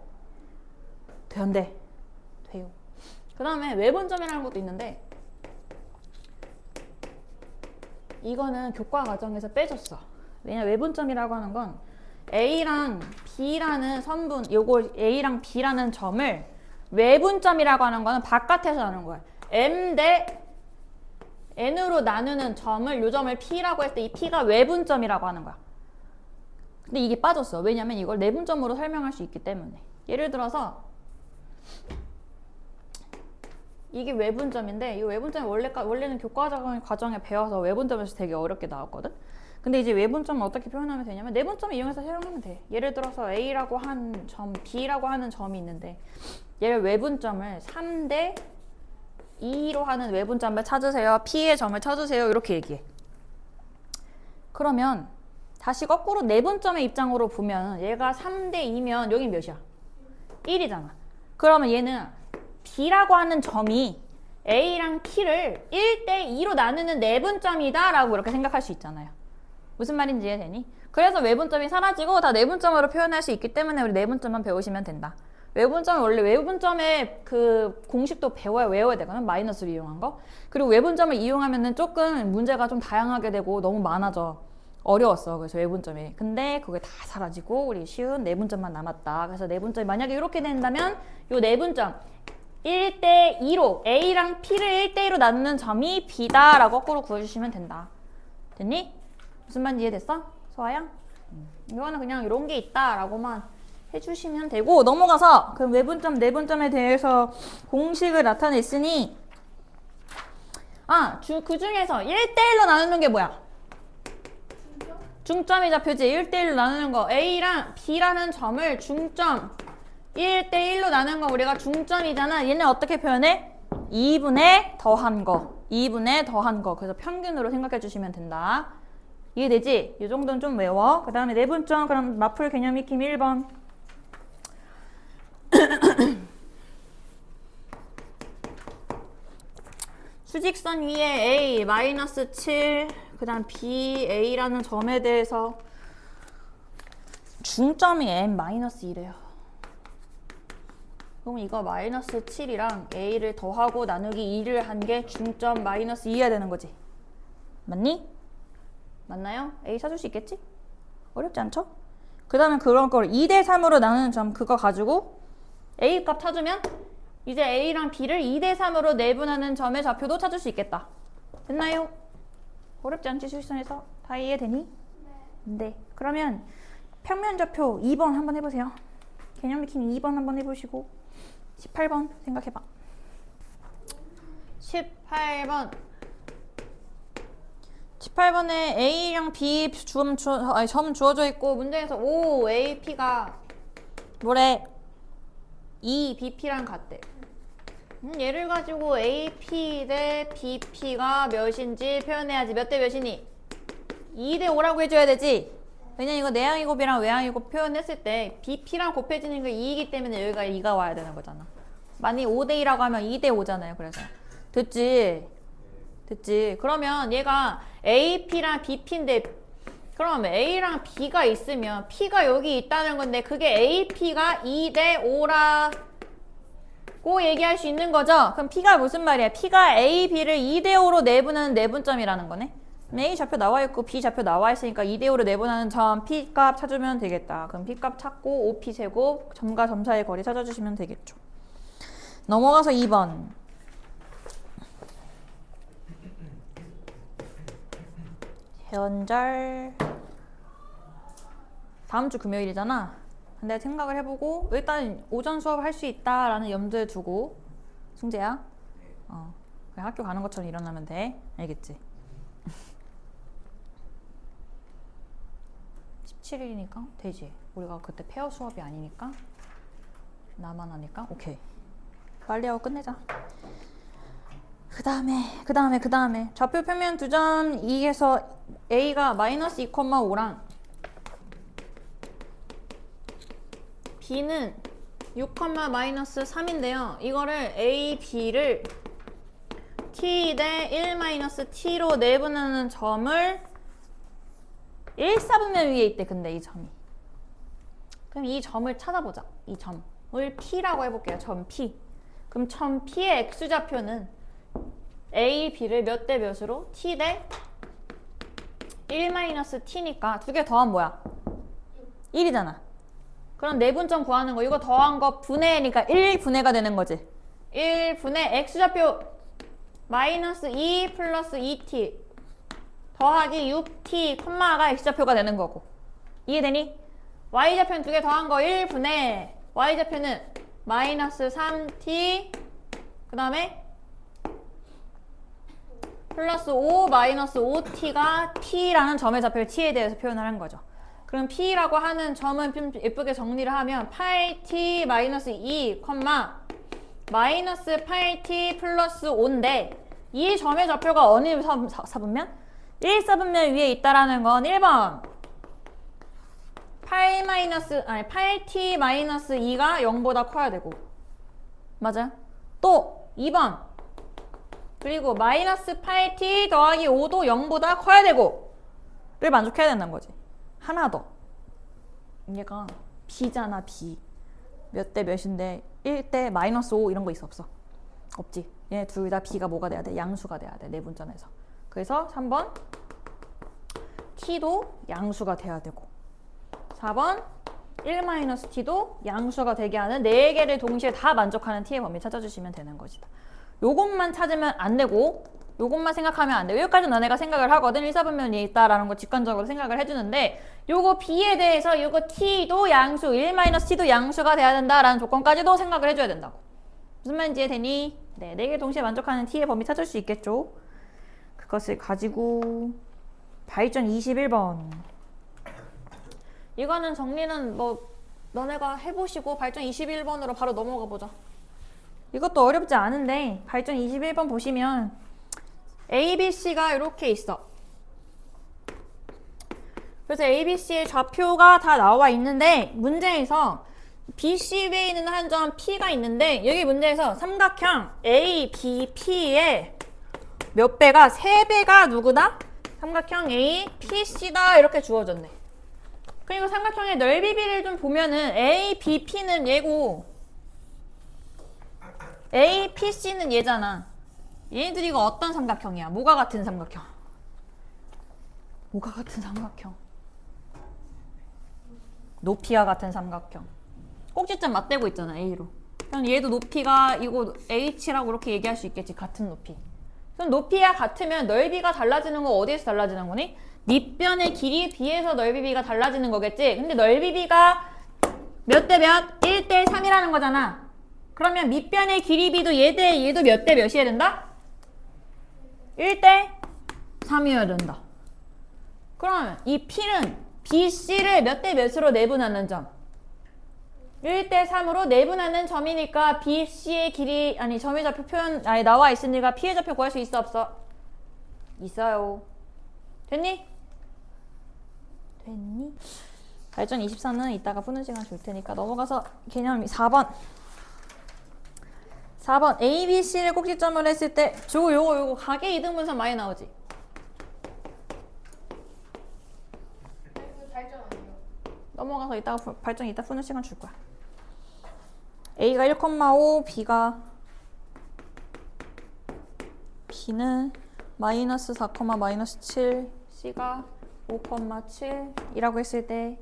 돼, 안 돼? 돼요. 그 다음에 외분점이라는 것도 있는데 이거는 교과 과정에서 빼줬어. 왜냐 외분점이라고 하는 건 A랑 B라는 선분, 요거 A랑 B라는 점을 외분점이라고 하는 거는 바깥에서 나누는 거야. M 대 N으로 나누는 점을 요 점을 P라고 했을 때 이 P가 외분점이라고 하는 거야. 근데 이게 빠졌어. 왜냐면 이걸 내분점으로 설명할 수 있기 때문에. 예를 들어서 이게 외분점인데 이 외분점이 원래는 교과 과정에 배워서 외분점에서 되게 어렵게 나왔거든. 근데 이제 외분점을 어떻게 표현하면 되냐면 내분점을 이용해서 활용하면 돼. 예를 들어서 A라고 한 점, B라고 하는 점이 있는데 얘를 외분점을 3대 2로 하는 외분점을 찾으세요. P의 점을 찾으세요. 이렇게 얘기해. 그러면 다시 거꾸로 내분점의 입장으로 보면 얘가 3대 2면 여긴 몇이야? 1이잖아. 그러면 얘는 B라고 하는 점이 A랑 P를 1대 2로 나누는 내분점이다 라고 이렇게 생각할 수 있잖아요. 무슨 말인지 이해되니? 그래서 외분점이 사라지고 다 내분점으로 표현할 수 있기 때문에 우리 내분점만 배우시면 된다. 외분점은 원래 외분점의 그 공식도 외워야 되거든. 마이너스를 이용한 거. 그리고 외분점을 이용하면은 조금 문제가 좀 다양하게 되고 너무 많아져. 어려웠어. 그래서 외분점이. 근데 그게 다 사라지고 우리 쉬운 내분점만 남았다. 그래서 내분점이 만약에 이렇게 된다면 요 내분점 1대 2로 A랑 P를 1대 2로 나누는 점이 B다 라고 거꾸로 구해주시면 된다. 됐니? 무슨 말인지 이해됐어? 소아야? 이거는 그냥 이런 게 있다 라고만 해주시면 되고 넘어가서 그 외분점, 내분점에 대해서 공식을 나타냈으니 그 중에서 1대1로 나누는 게 뭐야? 중점이 잡혀지. 1대1로 나누는 거. A랑 B라는 점을 중점 1대1로 나누는 거 우리가 중점이잖아. 얘는 어떻게 표현해? 2분의 더한 거. 2분의 더한 거. 그래서 평균으로 생각해 주시면 된다. 이해되지? 이 정도는 좀 외워. 그 다음에 내분점. 그럼 마풀 개념 익힘 1번. 수직선 위에 A 마이너스 7, 그 다음 B, A라는 점에 대해서 중점이 M 마이너스 2래요. 그럼 이거 마이너스 7이랑 A를 더하고 나누기 2를 한 게 중점 마이너스 2해야 되는 거지. 맞니? 맞나요? A 찾을 수 있겠지? 어렵지 않죠? 그 다음에 그런 걸 2대 3으로 나누는 점 그거 가지고 A 값 찾으면 이제 A랑 B를 2대 3으로 내분하는 점의 좌표도 찾을 수 있겠다. 됐나요? 어렵지 않지? 수직선에서 다 이해되니? 네. 그러면 평면 좌표 2번 한번 해보세요. 개념 익힘 2번 한번 해보시고 18번 생각해봐. 18번에 A랑 B 점은 주어져 있고 문제에서 O, A, P가 뭐래? E, BP랑 같대. 얘를 가지고 AP 대 BP가 몇인지 표현해야지. 몇 대 몇이니? 2대 5라고 해줘야 되지? 왜냐면 이거 내항의 곱이랑 외항의 곱 표현했을 때 BP랑 곱해지는 게 2이기 때문에 여기가 2가 와야 되는 거잖아. 만약 5대 2라고 하면 2대 5잖아요. 그래서 됐지? 됐지? 그러면 얘가 AP랑 BP인데 그럼 A랑 B가 있으면 P가 여기 있다는 건데 그게 AP가 2대 5라고 얘기할 수 있는 거죠? 그럼 P가 무슨 말이야? P가 A, B를 2대 5로 내분하는 내분점이라는 거네? A 좌표 나와 있고 B 좌표 나와 있으니까 2대 5로 내분하는 점 P 값 찾으면 되겠다. 그럼 P 값 찾고 OP 세곱 점과 점 사이의 거리 찾아주시면 되겠죠. 넘어가서 2번. 현절 다음 주 금요일이잖아. 근데 생각을 해보고 일단 오전 수업 할 수 있다라는 염두에 두고 승재야 그냥 학교 가는 것처럼 일어나면 돼. 알겠지? 17일이니까 되지. 우리가 그때 페어 수업이 아니니까 나만 하니까 오케이. 빨리 하고 끝내자. 그 다음에 좌표 평면 2점 2에서 A가 마이너스 2,5랑 B는 6, 마이너스 3인데요. 이거를 A, B를 T 대 1 마이너스 T로 내분하는 점을 1사분면 위에 있대. 근데 이 점이. 그럼 이 점을 찾아보자. 이 점을 P라고 해볼게요. 점 P. 그럼 점 P의 X좌표는 A, B를 몇 대 몇으로? T 대 1 마이너스 T니까 두 개 더하면 뭐야? 1이잖아. 그럼 내분점 구하는 거 이거 더한 거 분해니까 1분해가 되는 거지. 1분해 X좌표 마이너스 2 플러스 2T 더하기 6T 콤마가 X좌표가 되는 거고. 이해되니? Y좌표는 두 개 더한 거 1분해 Y좌표는 마이너스 3T 그 다음에 플러스 5 마이너스 5t가 t라는 점의 좌표를 t에 대해서 표현을 한 거죠. 그럼 p라고 하는 점은 좀 예쁘게 정리를 하면 8t 마이너스 2, 마이너스 8t 플러스 5인데 이 점의 좌표가 어느 사분면? 1사분면 위에 있다라는 건 1번 8t 마이너스 2가 0보다 커야 되고 맞아요? 또 2번 그리고 마이너스 8t 더하기 5도 0보다 커야 되고 를 만족해야 된다는 거지. 하나 더 얘가 b잖아. b 몇 대 몇인데 1대 마이너스 5 이런 거 있어 없어? 없지. 얘네 둘 다 b가 뭐가 돼야 돼? 양수가 돼야 돼. 내분점에서. 그래서 3번 t도 양수가 돼야 되고 4번 1-t도 양수가 되게 하는 4개를 동시에 다 만족하는 t의 범위 찾아주시면 되는 것이다. 요것만 찾으면 안 되고 요것만 생각하면 안 되고 여기까지 너네가 생각을 하거든. 1사분면이 있다라는 걸 직관적으로 생각을 해주는데 요거 b에 대해서 요거 t도 양수 1-t도 양수가 돼야 된다라는 조건까지도 생각을 해줘야 된다고. 무슨 말인지 이해되니? 네, 4개 동시에 만족하는 t의 범위 찾을 수 있겠죠. 그것을 가지고 발전 21번 이거는 정리는 뭐 너네가 해보시고 발전 21번으로 바로 넘어가 보자. 이것도 어렵지 않은데 발전 21번 보시면 A, B, C가 이렇게 있어. 그래서 A, B, C의 좌표가 다 나와 있는데 문제에서 B, C 위에 있는 한 점 P가 있는데 여기 문제에서 삼각형 A, B, P의 몇 배가 3배가 누구다? 삼각형 A, P, C다 이렇게 주어졌네. 그리고 삼각형의 넓이비를 좀 보면은 A, B, P는 얘고 A, P, C는 얘잖아. 얘네들이 이거 어떤 삼각형이야? 뭐가 같은 삼각형? 뭐가 같은 삼각형? 높이와 같은 삼각형. 꼭지점 맞대고 있잖아, A로. 그럼 얘도 높이가 이거 H라고 그렇게 얘기할 수 있겠지, 같은 높이. 그럼 높이가 같으면 넓이가 달라지는 거 어디에서 달라지는 거니? 밑변의 길이 B에서 넓이 B가 달라지는 거겠지? 근데 넓이 B가 몇 대 몇? 1대 3이라는 거잖아. 그러면 밑변의 길이 B도 얘도 몇 대 몇이어야 된다? 1대 3이어야 된다. 그럼 이 P는 BC를 몇 대 몇으로 내분하는 점? 1대 3으로 내분하는 점이니까 BC의 길이 점의 좌표 표현 나와 있으니까 P의 좌표 구할 수 있어 없어? 있어요. 됐니? 됐니? 발전 24는 이따가 푸는 시간 줄 테니까 넘어가서 개념 4번 A, B, C를 꼭지점을 했을 때 요거 가계 이등분선 많이 나오지? 발전 아니에요. 넘어가서 이따가 발전 이따 푸는 시간 줄 거야. A가 1,5, B는 마이너스 4, 마이너스 7, C가 5,7 이라고 했을 때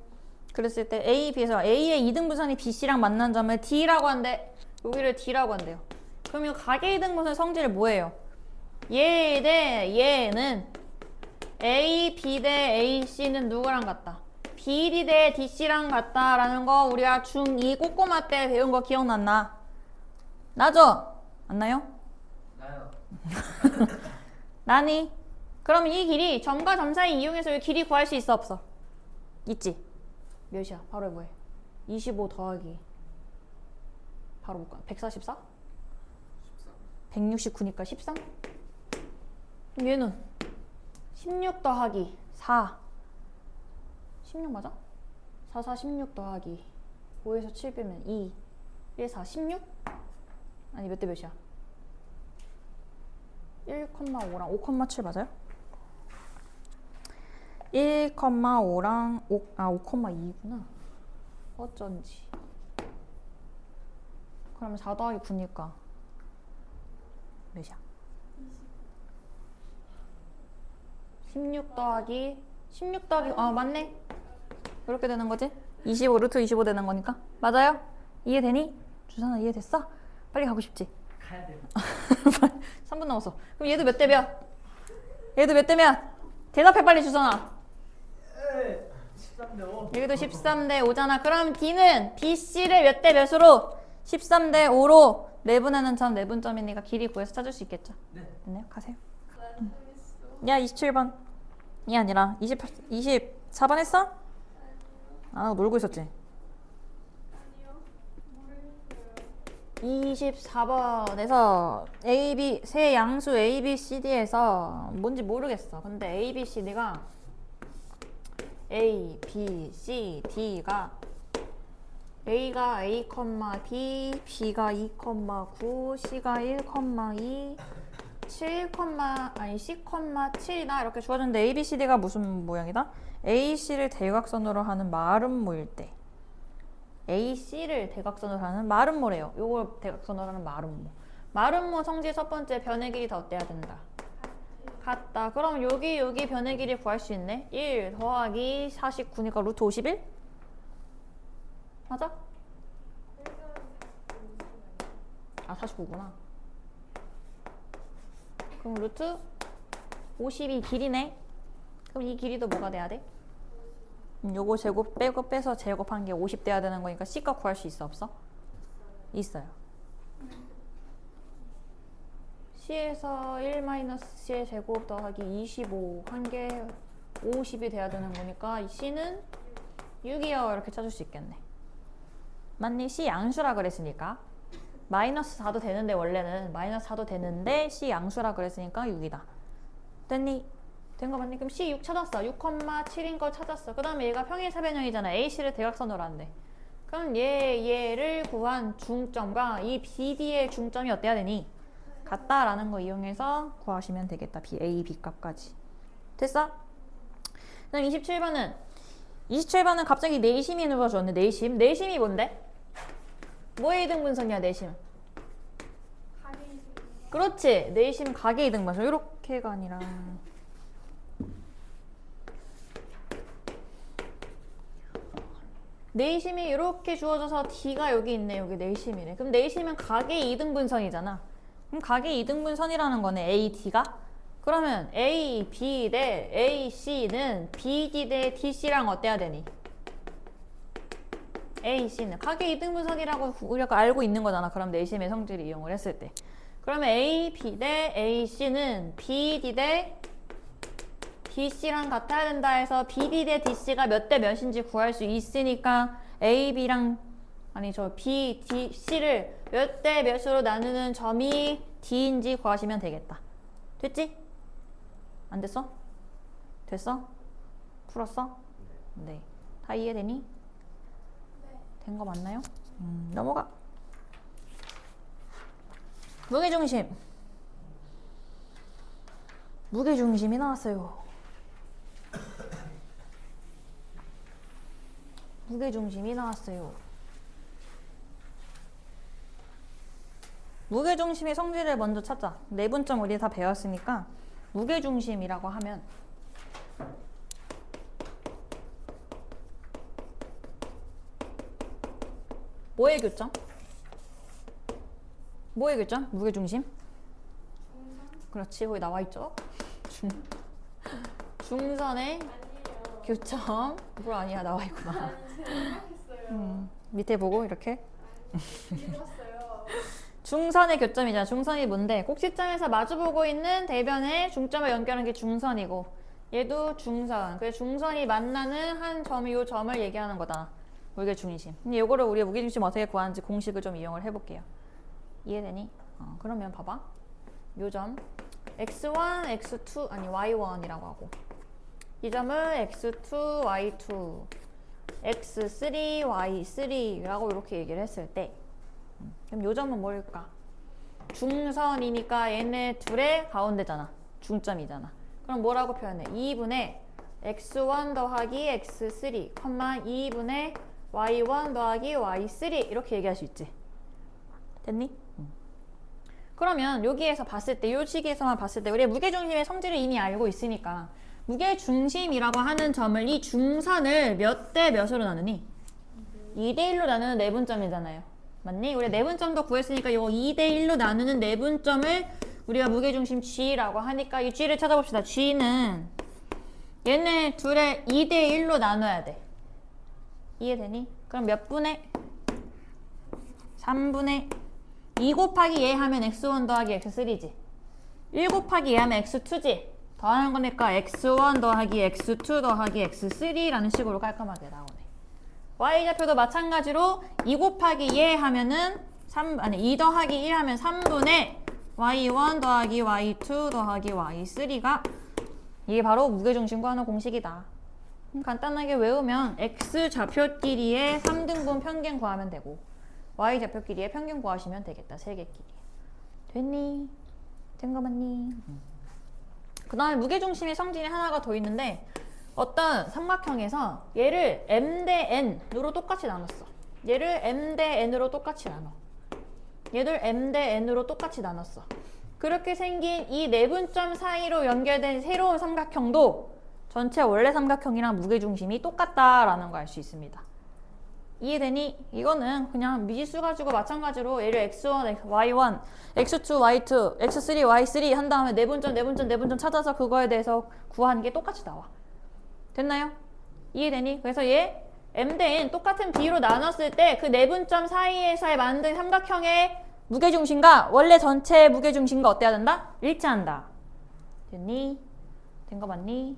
그랬을 때 A, B에서 A의 이등분선이 BC랑 만난 점을 D라고 한대. 여기를 D라고 한대요. 그럼 이 가계 이등분선 성질을 뭐예요? 얘 대 얘는 A, B 대 A, C는 누구랑 같다? BD 대 DC랑 같다라는 거 우리가 중2 꼬꼬마 때 배운 거 기억났나? 나죠? 안 나요? 나요. 나니? 그럼 이 길이 점과 점 사이 이용해서 이 길이 구할 수 있어 없어? 있지? 몇이야? 바로 해보해. 25 더하기 바로 볼까? 144? 169니까 13? 그럼 얘는 16 더하기 4 16 맞아? 4, 4, 16 더하기 5에서 7 빼면 2 1, 4, 16? 아니 몇 대 몇이야? 1,5랑 5,7 맞아요? 1,5랑 5,2구나. 어쩐지. 그러면 4 더하기 9니까 몇이야? 16 더하기 맞네. 이렇게 되는 거지? 25 루트 25 되는 거니까. 맞아요? 이해되니? 주산아 이해됐어? 빨리 가고 싶지? 가야 돼요. 3분 남았어. 그럼 얘도 몇 대 몇? 얘도 몇 대 몇? 대답해 빨리 주산아. 13대 5. 여기도 13대 5잖아. 그럼 D는 BC를 몇 대 몇으로? 13대 5로 내분하는 점 내분점이니까 길이 구해서 찾을 수 있겠죠? 네. 됐네요. 가세요. 네. 야 27번 이 아니라 24번 했어? 아 놀고 있었지? 아니요. 모르겠어요. 24번에서 세 양수 A, B, C, D에서 뭔지 모르겠어. 근데 A, B, C, D가 A, B, C, D가 A가 A, B, B가 2, 9, C가 1, 2, 7, C, 7이다 이렇게 주어졌는데 A, B, C, D가 무슨 모양이다? A, C를 대각선으로 하는 마름모일 때 AC를 대각선으로 하는 마름모래요. 요걸 대각선으로 하는 마름모. 마름모 성질 첫 번째 변의 길이 다 어때야 된다? 같다. 그럼 여기 변의 길이 구할 수 있네. 1 더하기 49니까 루트 51? 맞아? 아 49구나. 그럼 루트 52 길이네. 그럼 이 길이도 뭐가 돼야 돼? 요거 제곱 빼고 빼서 제곱한 게 50 돼야 되는 거니까 C값 구할 수 있어 없어? 있어요. C에서 1-C의 제곱 더하기 25 한 게 50이 돼야 되는 거니까 이 C는 6이요 이렇게 찾을 수 있겠네. 맞니? C 양수라 그랬으니까 마이너스 4도 되는데 원래는 마이너스 4도 되는데 C 양수라 그랬으니까 6이다. 됐니? 된 거 맞니? 그럼 C 6 찾았어. 6,7인 걸 찾았어. 그 다음에 얘가 평행사변형이잖아. AC를 대각선으로 한대. 그럼 얘를 구한 중점과 이 BD의 중점이 어때야 되니? 같다라는 거 이용해서 구하시면 되겠다. A, B 값까지. 됐어? 그 다음 27번은 27번은 갑자기 내심이 눌러줬네. 내심. 내심이 뭔데? 뭐의 이등분선이야 내심? 가게 그렇지. 내심 각의 이등분선. 이렇게가 아니라 내심이 이렇게 주어져서 D가 여기 있네. 여기 내심이네. 그럼 내심은 각의 이등분선이잖아. 그럼 각의 이등분선이라는 거네. AD가. 그러면 AB 대 AC는 BD 대 DC랑 어때야 되니? AC는 각의 이등분선이라고 우리가 알고 있는 거잖아. 그럼 내심의 성질을 이용을 했을 때. 그러면 AB 대 AC는 BD 대 DC랑 같아야 된다 해서 BD 대 DC가 몇 대 몇인지 구할 수 있으니까 AB랑 B, D, C를 몇 대 몇으로 나누는 점이 D인지 구하시면 되겠다. 됐지? 안 됐어? 됐어? 풀었어? 네. 다 이해되니? 네. 된 거 맞나요? 넘어가. 무게중심. 무게중심이 나왔어요. 무게중심이 나왔어요. 무게중심의 성질을 먼저 찾자. 내분점 우리 다 배웠으니까 무게중심이라고 하면 뭐의 교점? 뭐의 교점? 무게중심? 그렇지, 거기 나와있죠? 중선의 아니에요. 교점. 뭘 아니야, 나와있구나. 아니 제가 생각했어요. 밑에 보고 이렇게 읽었어요. 중선의 교점이잖아. 중선이 뭔데? 꼭지점에서 마주보고 있는 대변의 중점을 연결하는 게 중선이고 얘도 중선. 그래서 중선이 만나는 한 점이 요 점을 얘기하는 거다. 무게중심. 근데 요거를 우리가 무게중심 어떻게 구하는지 공식을 좀 이용을 해볼게요. 이해되니? 그러면 봐봐. 요 점 x1, x2 아니 y1이라고 하고 이 점을 x2, y2 x3, y3라고 이렇게 얘기를 했을 때 그럼 요 점은 뭘까? 중선이니까 얘네 둘의 가운데잖아. 중점이잖아. 그럼 뭐라고 표현해? 2분의 x1 더하기 x3, 2분의 y1 더하기 y3 이렇게 얘기할 수 있지. 됐니? 그러면 여기에서 봤을 때, 요 시기에서만 봤을 때 우리가 무게중심의 성질을 이미 알고 있으니까 무게중심이라고 하는 점을 이 중선을 몇 대 몇으로 나누니? 2대1로 나누는 내분점이잖아요. 맞니? 우리가 내분점도 구했으니까 이거 2대1로 나누는 내분점을 우리가 무게중심 G라고 하니까 이 G를 찾아봅시다. G는 얘네 둘의 2대1로 나눠야 돼. 이해되니? 그럼 몇 분의? 3분의 2 곱하기 얘 하면 x1 더하기 x3지. 1 곱하기 얘 하면 x2지. 더하는 거니까 x1 더하기 x2 더하기 x3라는 식으로 깔끔하게 나오네. y좌표도 마찬가지로 2 곱하기 얘 하면은 2 더하기 1 하면 3분의 y1 더하기 y2 더하기 y3가 이게 바로 무게중심 구하는 공식이다. 간단하게 외우면 x좌표끼리의 3등분 평균 구하면 되고 y좌표끼리의 평균 구하시면 되겠다. 세 개끼리. 됐니? 된 거 맞니? 그 다음에 무게중심의 성질이 하나가 더 있는데 어떤 삼각형에서 얘를 m 대 n으로 똑같이 나눴어. 얘를 m 대 n으로 똑같이 나눠. 얘를 m 대 n으로 똑같이 나눴어. 그렇게 생긴 이 내분점 사이로 연결된 새로운 삼각형도 전체 원래 삼각형이랑 무게중심이 똑같다라는 걸 알 수 있습니다. 이해되니? 이거는 그냥 미지수 가지고 마찬가지로 얘를 x1, y1, x2, y2, x3, y3 한 다음에 내분점 찾아서 그거에 대해서 구하는 게 똑같이 나와. 됐나요? 이해되니? 그래서 얘 m 대 n 똑같은 비로 나눴을 때 그 내분점 사이에서 만든 삼각형의 무게중심과 원래 전체 무게중심과 어때야 된다? 일치한다. 됐니? 된 거 맞니?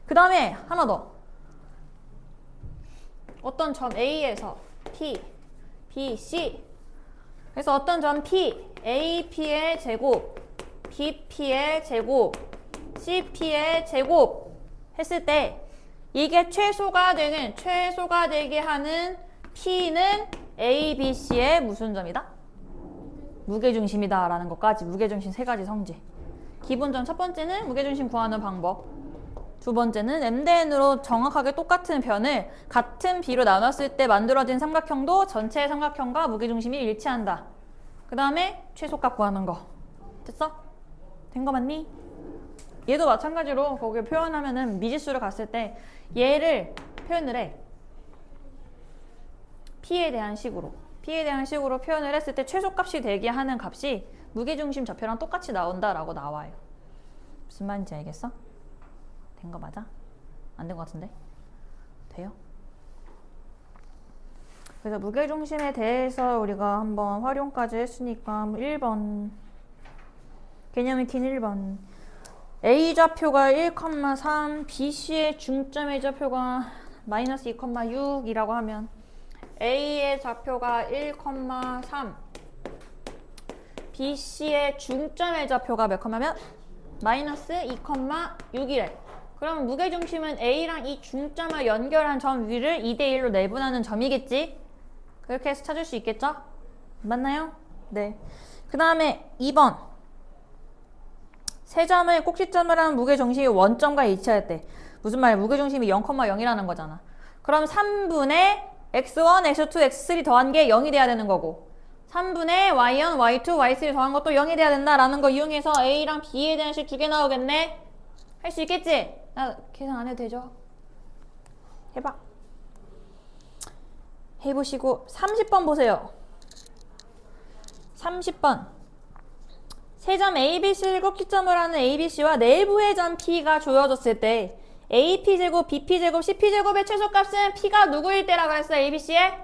그 다음에 하나 더. 어떤 점 A에서 P, B, C 그래서 어떤 점 P, AP의 제곱, BP의 제곱, CP의 제곱 했을 때 이게 최소가 되게 하는 P는 ABC의 무슨 점이다? 무게중심이다 라는 것까지 무게중심 세 가지 성질. 기본점 첫 번째는 무게중심 구하는 방법. 두 번째는 m 대 n으로 정확하게 똑같은 변을 같은 비로 나눴을 때 만들어진 삼각형도 전체 삼각형과 무게중심이 일치한다. 그 다음에 최소값 구하는 거. 됐어? 된 거 맞니? 얘도 마찬가지로 거기에 표현하면은 미지수를 갔을 때 얘를 표현을 해. P에 대한 식으로 표현을 했을 때 최소값이 되게 하는 값이 무게중심 좌표랑 똑같이 나온다라고 나와요. 무슨 말인지 알겠어? 된 거 맞아? 안 된 거 같은데? 돼요? 그래서 무게중심에 대해서 우리가 한번 활용까지 했으니까 1번 개념 익힌 1번 A좌표가 1,3 BC의 중점의 좌표가 마이너스 2,6이라고 하면 A의 좌표가 1,3 BC의 중점의 좌표가 몇 컴마면? 마이너스 2,6이래. 그럼 무게중심은 A랑 이 중점을 연결한 점 위를 2대1로 내분하는 점이겠지? 그렇게 해서 찾을 수 있겠죠? 맞나요? 네. 그 다음에 2번 세 점을 꼭지점을 한 무게중심이 원점과 일치할 때 무슨 말이야? 무게중심이 0,0이라는 거잖아. 그럼 3분의 x1, x2, x3 더한 게 0이 돼야 되는 거고 3분의 y1, y2, y3 더한 것도 0이 돼야 된다라는 거 이용해서 A랑 B에 대한 식 2개 나오겠네? 할 수 있겠지? 나 계산 안 해도 되죠? 해봐. 해보시고 30번 보세요. 30번 세 점 ABC를 꼭지점을 하는 ABC와 내부의 점 P가 주어졌을 때 AP제곱, BP제곱, CP제곱의 최소값은 P가 누구일 때라 그랬어? ABC의?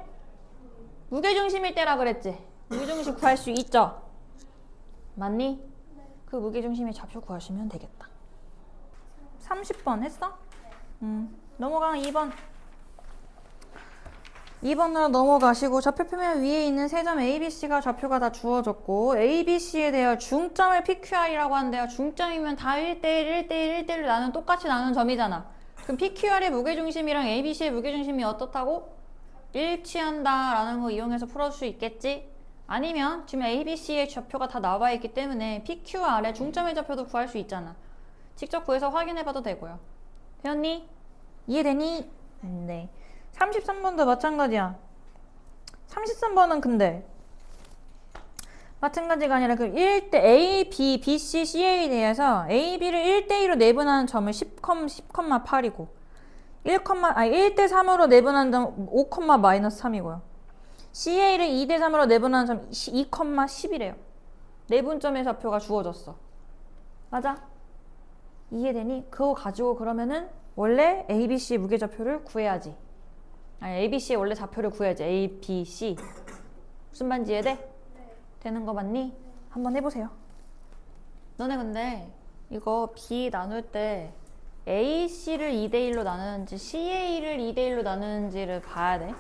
무게중심일 때라 그랬지? 무게중심 구할 수 있죠? 맞니? 그 무게중심의 좌표 구하시면 되겠다. 30번 했어? 넘어가 2번. 2번으로 넘어가시고 좌표 표면 위에 있는 세 점 ABC가 좌표가 다 주어졌고 ABC에 대하여 중점을 PQR이라고 하는데요. 중점이면 다 1대1, 1대1, 1대1로 나눈 똑같이 나눈 점이잖아. 그럼 PQR의 무게중심이랑 ABC의 무게중심이 어떻다고? 일치한다라는 거 이용해서 풀어줄 수 있겠지? 아니면 지금 ABC의 좌표가 다 나와 있기 때문에 PQR의 중점의 좌표도 구할 수 있잖아. 직접 구해서 확인해봐도 되고요. 되었니? 이해되니? 네. 33번도 마찬가지야. 33번은 근데 마찬가지가 아니라 그 1대 A, B, B, C, C에 대해서 A, B를 1대2로 내분하는 점을 10,8이고 1대3으로 내분하는 점 5,-3이고요. CA를 2대3으로 내분하는 점 2,10이래요. 내분점의 좌표가 주어졌어. 맞아? 이해되니? 그거 가지고 그러면은 원래 ABC 무게좌표를 구해야지. 아니 ABC의 원래 좌표를 구해야지. A, B, C. 무슨 말인지 이해돼? 네. 되는 거 맞니? 한번 해보세요. 너네 근데 이거 B 나눌 때 AC를 2대1로 나누는지 CA를 2대1로 나누는지를 봐야 돼.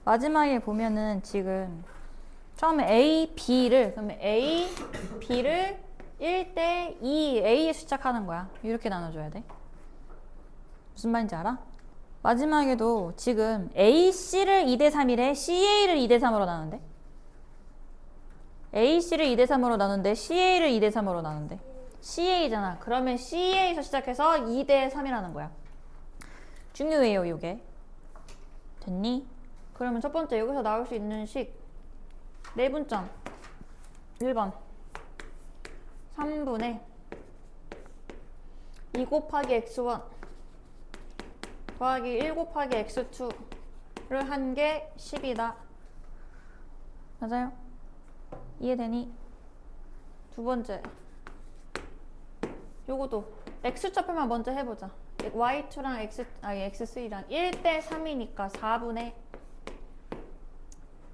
마지막에 보면은 지금 처음에 A, B를 그러면 A, B를 1대 2 A에 시작하는 거야. 이렇게 나눠줘야 돼. 무슨 말인지 알아? 마지막에도 지금 AC를 2대 3이래 CA를 2대 3으로 나눈대. AC를 2대 3으로 나눈대 CA를 2대 3으로 나눈대. CA잖아. 그러면 CA에서 시작해서 2대 3이라는 거야. 중요해요, 이게. 됐니? 그러면 첫 번째 여기서 나올 수 있는 식 내분점 1번 3분의 2 곱하기 x1 더하기 1 곱하기 x2를 한 게 10이다. 맞아요? 이해되니? 두 번째 요거도 x좌표만 먼저 해보자. y2랑 x3랑 1대 3이니까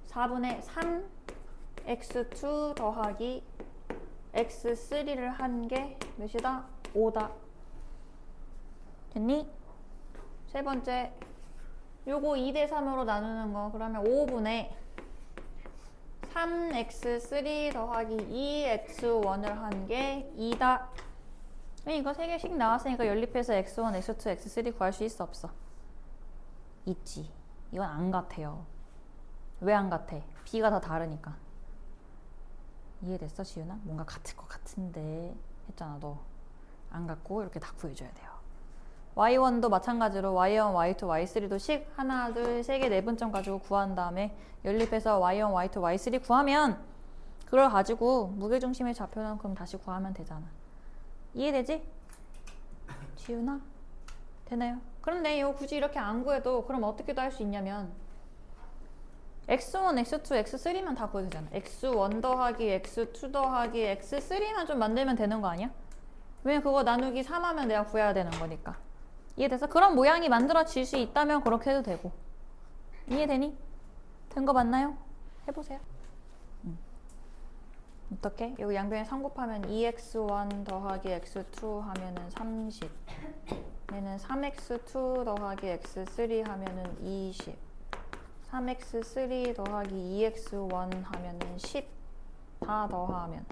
4분의 3 x2 더하기 x3를 한 게 몇이다? 5다. 됐니? 세 번째 요거 2대 3으로 나누는 거 그러면 5분의 3x3 더하기 2x1을 한 게 2다. 이거 3개씩 나왔으니까 연립해서 x1, x2, x3 구할 수 있어 없어? 있지. 이건 안 같아요. 왜 안 같아? B가 다 다르니까. 이해됐어, 지윤아? 뭔가 같을 것 같은데 했잖아, 너. 안 같고 이렇게 다 구해줘야 돼요. y1도 마찬가지로 y1, y2, y3도 식 하나, 둘, 세 개 내분점 가지고 구한 다음에 연립해서 y1, y2, y3 구하면 그걸 가지고 무게중심의 좌표는 그럼 다시 구하면 되잖아. 이해되지? 지윤아? 되나요? 그런데 이거 굳이 이렇게 안 구해도 그럼 어떻게도 할 수 있냐면 x1, x2, x3만 다 구해도 되잖아. x1 더하기 x2 더하기 x3만 좀 만들면 되는 거 아니야? 왜냐면 그거 나누기 3하면 내가 구해야 되는 거니까. 이해돼서? 그런 모양이 만들어질 수 있다면 그렇게 해도 되고. 이해되니? 된 거 맞나요? 해보세요. 어떻게? 여기 양변에 3 곱하면 2x1 더하기 x2 하면은 30. 얘는 3x2 더하기 x3 하면은 20. 3x3 더하기 2x1 하면은 10. 다 더하면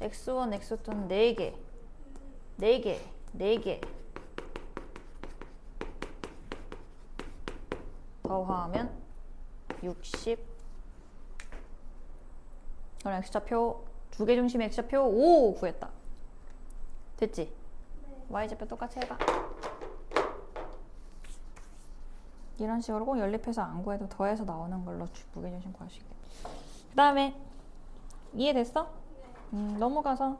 x1, x2는 4개. 4개. 4개. 더하면 60. 그럼 x좌표 두 개 중심의 x좌표 5 구했다. 됐지? 네. y좌표 똑같이 해봐. 이런 식으로 꼭 연립해서 안 구해도 더해서 나오는 걸로 무게중심 구할 수 있게. 그 다음에 이해됐어? 넘어가서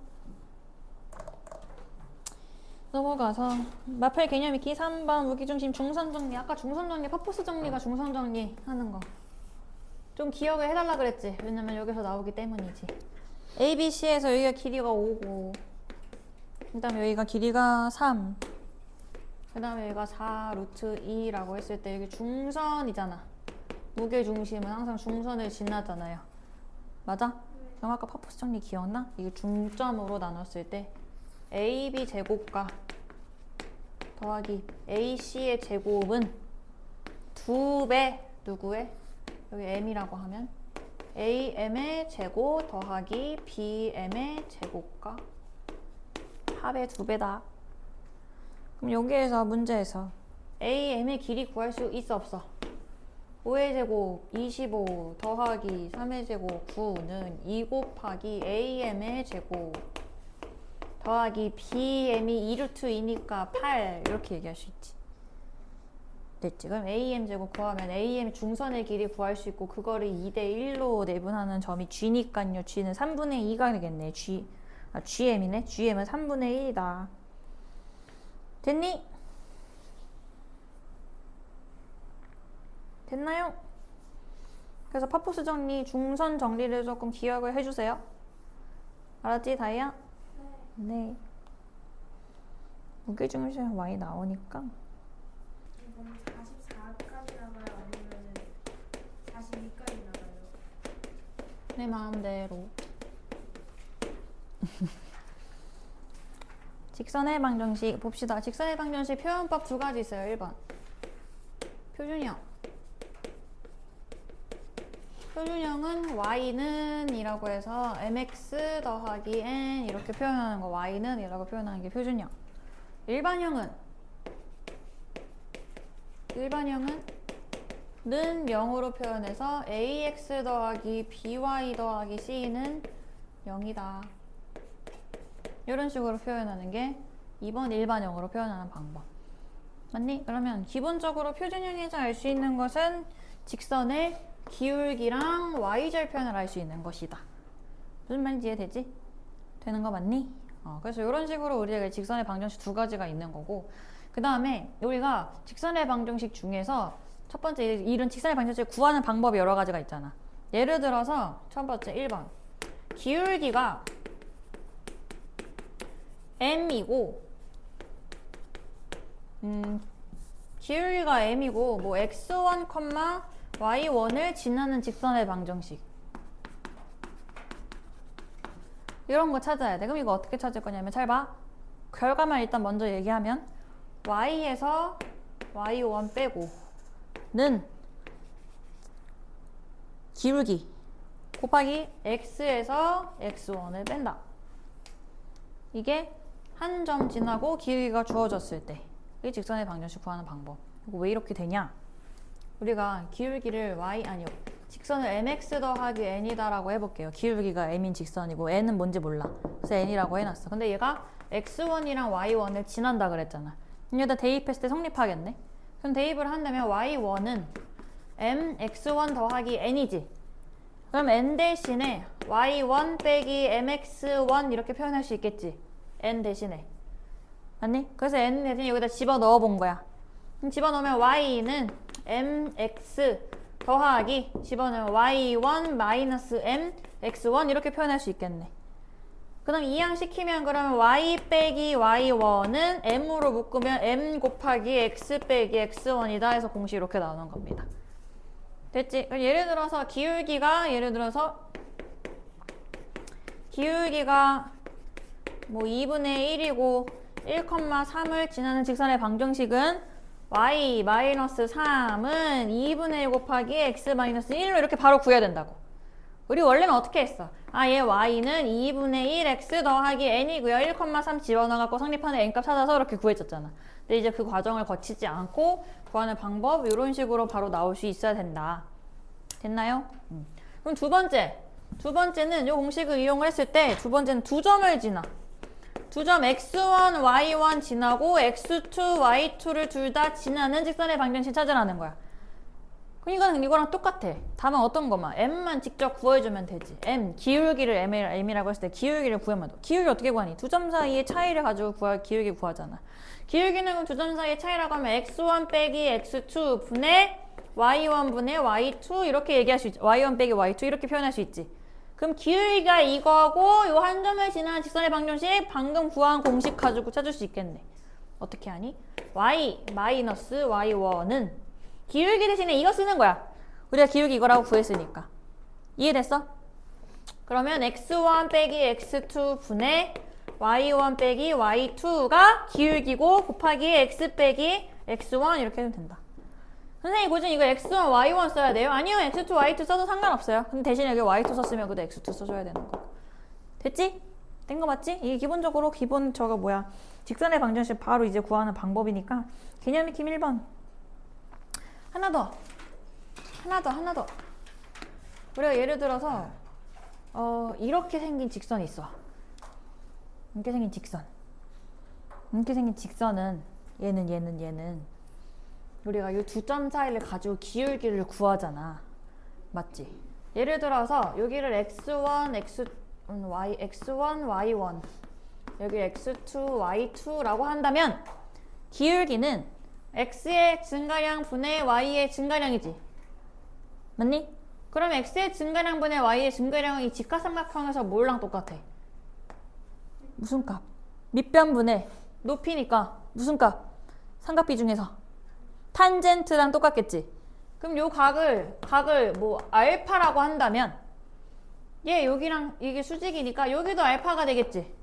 마팔 개념 익히 3번 무게중심 중선 정리. 아까 중선 정리 파포스 정리가 중선 정리 하는 거 좀 기억을 해달라 그랬지. 왜냐면 여기서 나오기 때문이지. A, B, C에서 여기가 길이가 5고 그 다음에 여기가 길이가 3 그 다음에 여기가 4 루트 2라고 했을 때 여기 중선이잖아. 무게중심은 항상 중선을 지나잖아요. 맞아? 그럼 아까 파포스 정리 기억나? 이게 중점으로 나눴을 때 AB 제곱과 더하기 AC의 제곱은 2배 누구의? 여기 M이라고 하면 AM의 제곱 더하기 BM의 제곱과 합의 2배다. 그럼 여기에서 문제에서 AM의 길이 구할 수 있어 없어? 5의 제곱 25 더하기 3의 제곱 9는 2 곱하기 AM의 제곱 더하기 BM이 2루트 2니까 8 이렇게 얘기할 수 있지. 됐지? 그럼 AM 제곱 구하면 AM 중선의 길이 구할 수 있고 그거를 2대1로 내분하는 점이 G니까요. G는 3분의 2가 되겠네. GM이네. GM은 3분의 1이다. 됐니? 됐나요? 그래서 파포스 정리, 중선 정리를 조금 기억을 해주세요. 알았지, 다이야? 네. 무게중심 많이 나오니까. 이번에 44까지 나가요? 아니면 42까지 나가요? 내 마음대로. 직선의 방정식 봅시다. 직선의 방정식 표현법 두 가지 있어요. 1번 표준형. 표준형은 y는 이라고 해서 mx 더하기 n 이렇게 표현하는 거 y는 이라고 표현하는 게 표준형. 일반형은 는 0으로 표현해서 ax 더하기 by 더하기 c는 0이다. 이런 식으로 표현하는 게 2번 일반형으로 표현하는 방법. 맞니? 그러면 기본적으로 표준형에서 알 수 있는 것은 직선의 기울기랑 y절 표현을 알 수 있는 것이다. 무슨 말인지 이해되지? 되는 거 맞니? 그래서 이런 식으로 우리에게 직선의 방정식 두 가지가 있는 거고, 그 다음에 우리가 직선의 방정식 중에서 첫 번째 이런 직선의 방정식을 구하는 방법이 여러 가지가 있잖아. 예를 들어서 첫 번째 1번 기울기가 m이고 기울기가 m이고 뭐 x1, y1을 지나는 직선의 방정식 이런 거 찾아야 돼. 그럼 이거 어떻게 찾을 거냐면 잘 봐. 결과만 일단 먼저 얘기하면 y에서 y1 빼고는 기울기 곱하기 x에서 x1을 뺀다. 이게 한 점 지나고 기울기가 주어졌을 때 이 직선의 방정식 구하는 방법. 이거 왜 이렇게 되냐? 우리가 기울기를 직선을 mx 더하기 n이다라고 해볼게요. 기울기가 m인 직선이고 n은 뭔지 몰라. 그래서 n이라고 해놨어. 근데 얘가 x1이랑 y1을 지난다 그랬잖아. 여기다 대입했을 때 성립하겠네. 그럼 대입을 한다면 y1은 mx1 더하기 n이지. 그럼 n 대신에 y1 빼기 mx1 이렇게 표현할 수 있겠지. n 대신에. 맞니? 그래서 n 대신에 여기다 집어넣어 본 거야. 그럼 집어넣으면 y는 mx 더하기 집어넣으면 y1 마이너스 mx1 이렇게 표현할 수 있겠네. 그 다음 이항시키면 그러면 y 빼기 y1은 m으로 묶으면 m 곱하기 x 빼기 x1이다 해서 공식 이렇게 나오는 겁니다. 됐지? 예를 들어서 기울기가 뭐 2분의 1이고 1,3을 지나는 직선의 방정식은 y 마이너스 3은 2분의 1 곱하기 x 마이너스 1로 이렇게 바로 구해야 된다고. 우리 원래는 어떻게 했어? 얘 y는 2분의 1 x 더하기 n이고요. 1,3 집어넣어갖고 성립하는 n값 찾아서 이렇게 구했었잖아. 근데 이제 그 과정을 거치지 않고 구하는 방법 이런 식으로 바로 나올 수 있어야 된다. 됐나요? 그럼 두 번째는 이 공식을 이용을 했을 때 두 번째는 두 점을 지나. 두 점 x1, y1 지나고 x2, y2를 둘 다 지나는 직선의 방정식 찾으라는 거야. 그럼 이거랑 똑같아. 다만 어떤 것만 m만 직접 구해주면 되지. 기울기를 m이라고 했을 때 기울기를 구하면 돼. 기울기 어떻게 구하니? 두 점 사이의 차이를 가지고 기울기 구하잖아. 기울기는 그럼 두 점 사이의 차이라고 하면 x1 빼기 x2 분의 y1 분의 y2 이렇게 얘기할 수 있지. y1 빼기 y2 이렇게 표현할 수 있지. 그럼 기울기가 이거고 요 한 점을 지나는 직선의 방정식 방금 구한 공식 가지고 찾을 수 있겠네. 어떻게 하니? y 마이너스 y1은 기울기 대신에 이거 쓰는 거야. 우리가 기울기 이거라고 구했으니까. 이해됐어? 그러면 x1 빼기 x2 분의 y1 빼기 y2가 기울기고 곱하기 x 빼기 x1 이렇게 하면 된다. 선생님 고진 이거 x1, y1 써야 돼요? 아니요. x2, y2 써도 상관없어요. 근데 대신에 여기 y2 썼으면 그도 x2 써줘야 되는 거. 됐지? 된 거 맞지? 이게 기본적으로 직선의 방정식 바로 이제 구하는 방법이니까 개념 익힘 1번. 하나 더. 우리가 예를 들어서 이렇게 생긴 직선이 있어. 이렇게 생긴 직선은 얘는 우리가 이 두 점 사이를 가지고 기울기를 구하잖아. 맞지? 예를 들어서 여기를 x1, y1 여기 x2, y2라고 한다면 기울기는 x의 증가량 분의 y의 증가량이지. 맞니? 그럼 x의 증가량 분의 y의 증가량은 이 직각삼각형에서 뭐랑 똑같아? 무슨 값? 밑변분의 높이니까 무슨 값? 삼각비 중에서 탄젠트랑 똑같겠지. 그럼 요 각을 뭐 알파라고 한다면 얘 여기랑 이게 수직이니까 여기도 알파가 되겠지.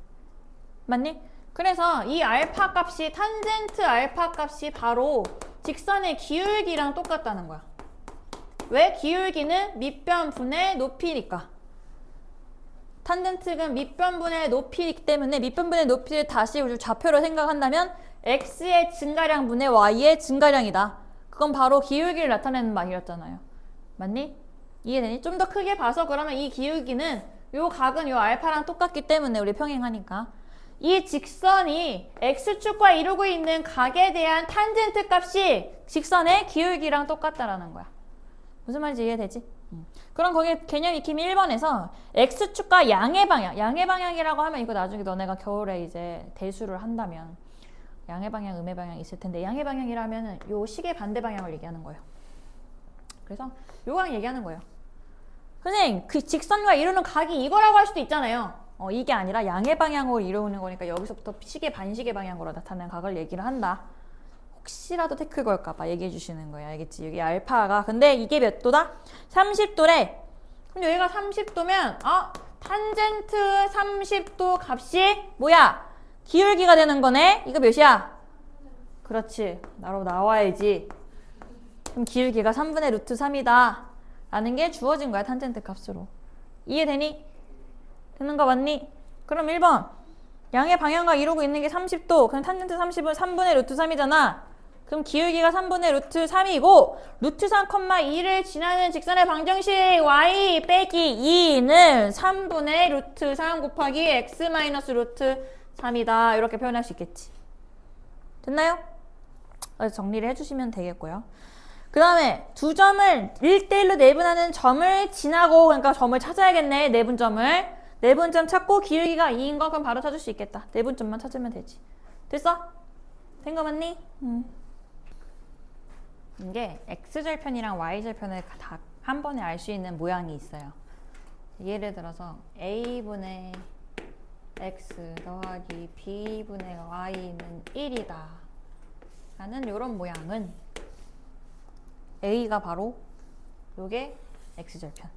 맞니? 그래서 이 알파 값이 탄젠트 알파 값이 바로 직선의 기울기랑 똑같다는 거야. 왜? 기울기는 밑변분의 높이니까. 탄젠트는 밑변분의 높이이기 때문에 밑변분의 높이를 다시 우리 좌표로 생각한다면 x의 증가량분의 y의 증가량이다. 그건 바로 기울기를 나타내는 말이었잖아요. 맞니? 이해되니? 좀 더 크게 봐서 그러면 이 기울기는 요 각은 요 알파랑 똑같기 때문에 우리 평행하니까 이 직선이 x축과 이루고 있는 각에 대한 탄젠트 값이 직선의 기울기랑 똑같다라는 거야. 무슨 말인지 이해되지? 그럼 거기 개념 익힘 1번에서 x축과 양의 방향이라고 하면 이거 나중에 너네가 겨울에 이제 대수를 한다면 양의 방향, 음의 방향 있을 텐데 양의 방향이라면 요 식의 반대 방향을 얘기하는 거예요. 그래서 요거랑 얘기하는 거예요. 선생님, 그 직선과 이루는 각이 이거라고 할 수도 있잖아요. 이게 아니라 양의 방향으로 이루는 거니까 여기서부터 식의 반식의 방향으로 나타나는 각을 얘기를 한다. 혹시라도 태클 걸까봐 얘기해 주시는 거예요. 알겠지? 여기 알파가. 근데 이게 몇 도다? 30도래. 그럼 여기가 30도면, 탄젠트 30도 값이 뭐야? 기울기가 되는 거네? 이거 몇이야? 그렇지. 나와야지. 그럼 기울기가 3분의 루트 3이다. 라는 게 주어진 거야. 탄젠트 값으로. 이해되니? 되는 거 맞니? 그럼 1번. 양의 방향과 이루고 있는 게 30도. 그럼 탄젠트 30은 3분의 루트 3이잖아. 그럼 기울기가 3분의 루트 3이고 루트 3,2를 지나는 직선의 방정식 y 빼기 2는 3분의 루트 3 곱하기 x 마이너스 루트 3이다. 이렇게 표현할 수 있겠지. 됐나요? 정리를 해주시면 되겠고요. 그 다음에 두 점을 1대1로 내분하는 점을 지나고 그러니까 점을 찾아야겠네. 내분점을. 내분점 찾고 기울기가 2인 거 그럼 바로 찾을 수 있겠다. 내분점만 찾으면 되지. 됐어? 된 거 맞니? 이게 x절편이랑 y절편을 다 한 번에 알 수 있는 모양이 있어요. 예를 들어서 a분의 x 더하기 b분의 y는 1이다 라는 이런 모양은 a가 바로 요게 x절편,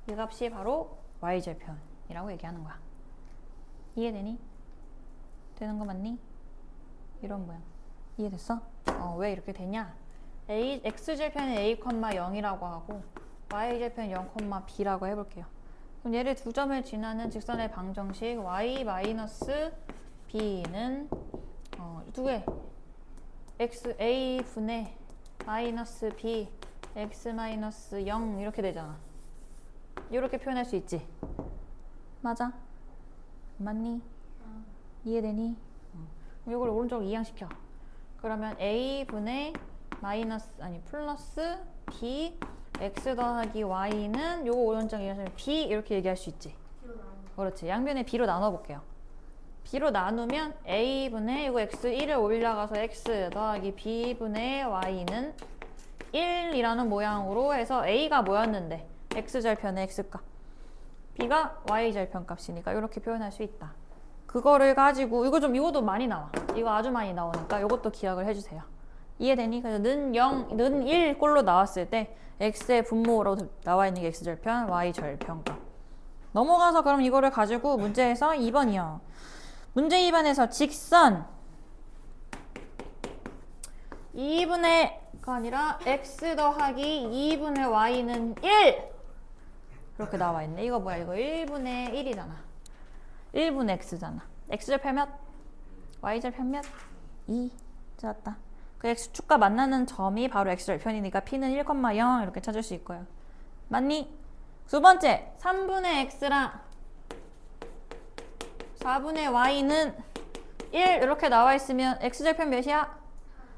이 값이 바로 y절편이라고 얘기하는 거야. 이해되니? 되는 거 맞니? 이런 모양. 이해됐어? 왜 이렇게 되냐? x절편은 a, 0이라고 하고 y절편 0,b라고 해볼게요. 그럼 얘를 두 점을 지나는 직선의 방정식 y 마이너스 b는 두 개 x a 분의 마이너스 b x 마이너스 0 이렇게 되잖아. 이렇게 표현할 수 있지? 맞아? 맞니? 이해되니? 이걸 오른쪽으로 이항시켜. 그러면 a분의 플러스 b x 더하기 y는 요거 오른쪽 이항시키면 b 이렇게 얘기할 수 있지. 그렇지. 양변에 b로 나눠볼게요. b로 나누면 a분의 이거 x1을 올라가서 x 더하기 b분의 y는 1이라는 모양으로 해서 a가 뭐였는데 x절편의 x값, b가 y절편 값이니까 이렇게 표현할 수 있다. 그거를 가지고 이것도 많이 나와. 이거 아주 많이 나오니까 이것도 기억을 해주세요. 이해되니? 그래서 는 0, 는 1 꼴로 나왔을 때 x의 분모로 나와 있는 게 x절편, y절편 값. 넘어가서 그럼 이거를 가지고 문제에서 2번이요. 문제 2번에서 직선 2분의가 아니라 x 더하기 2분의 y는 1! 이렇게 나와 있네. 이거 뭐야? 이거 1분의 1이잖아. 1분의 x잖아. x절편 몇? y절편 몇? 2. 찾았다. 그 x축과 만나는 점이 바로 x절편이니까 p는 1,0 이렇게 찾을 수 있고요. 맞니? 두 번째, 3분의 x랑 4분의 y는 1 이렇게 나와 있으면 x절편 몇이야?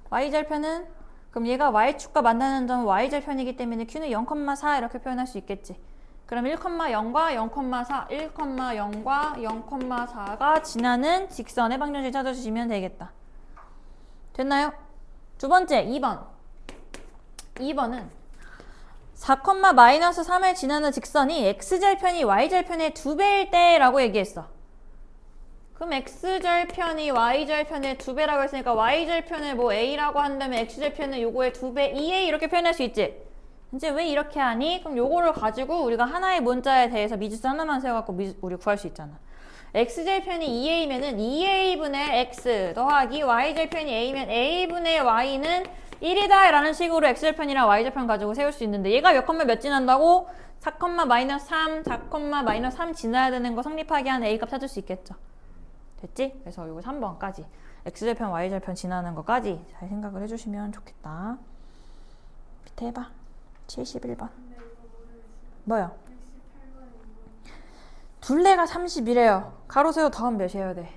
y절편은? 그럼 얘가 y축과 만나는 점은 y절편이기 때문에 q는 0,4 이렇게 표현할 수 있겠지. 그럼 1,0과 0,4, 1,0과 0,4가 지나는 직선의 방정식 찾아주시면 되겠다. 됐나요? 두 번째, 2번. 2번은 4,-3을 지나는 직선이 x절편이 y절편의 2배일 때라고 얘기했어. 그럼 x절편이 y절편의 2배라고 했으니까 y절편을 뭐 a라고 한다면 x절편은 요거의 2배 2a 이렇게 표현할 수 있지. 이제 왜 이렇게 하니? 그럼 요거를 가지고 우리가 하나의 문자에 대해서 미지수 하나만 세워갖고 우리 구할 수 있잖아. x제편이 2a면은 2a분의 x 더하기 y제편이 a면 a분의 y는 1이다 라는 식으로 x제편이랑 y제편 가지고 세울 수 있는데 얘가 몇 컴마 몇 지난다고? 4, 마이너스 3, 4, 마이너스 3 지나야 되는 거 성립하게 하는 a 값 찾을 수 있겠죠. 됐지? 그래서 요거 3번까지 x제편, y제편 지나는 거까지 잘 생각을 해주시면 좋겠다. 밑에 해봐. 71번. 근데 이거 모르겠어요. 뭐요? 68번에 이거 둘레가 30이래요. 가로 세로 더하면 몇이어야 돼?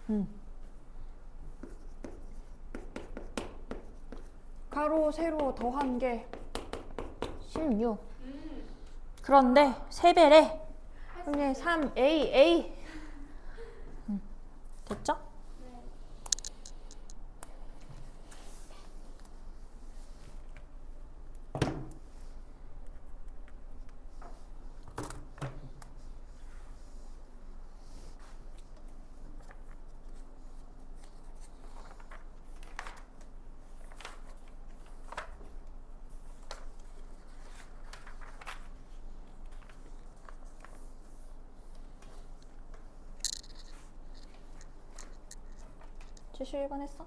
30. 가로 세로 더한 게 16. 그런데 3배래. 그럼 3a. 됐죠? 네. 지수 1번 했어?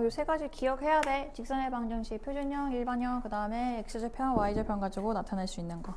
요 세 가지 기억해야 돼. 직선의 방정식, 표준형, 일반형, 그 다음에 x제편, y제편 가지고 나타낼 수 있는 거.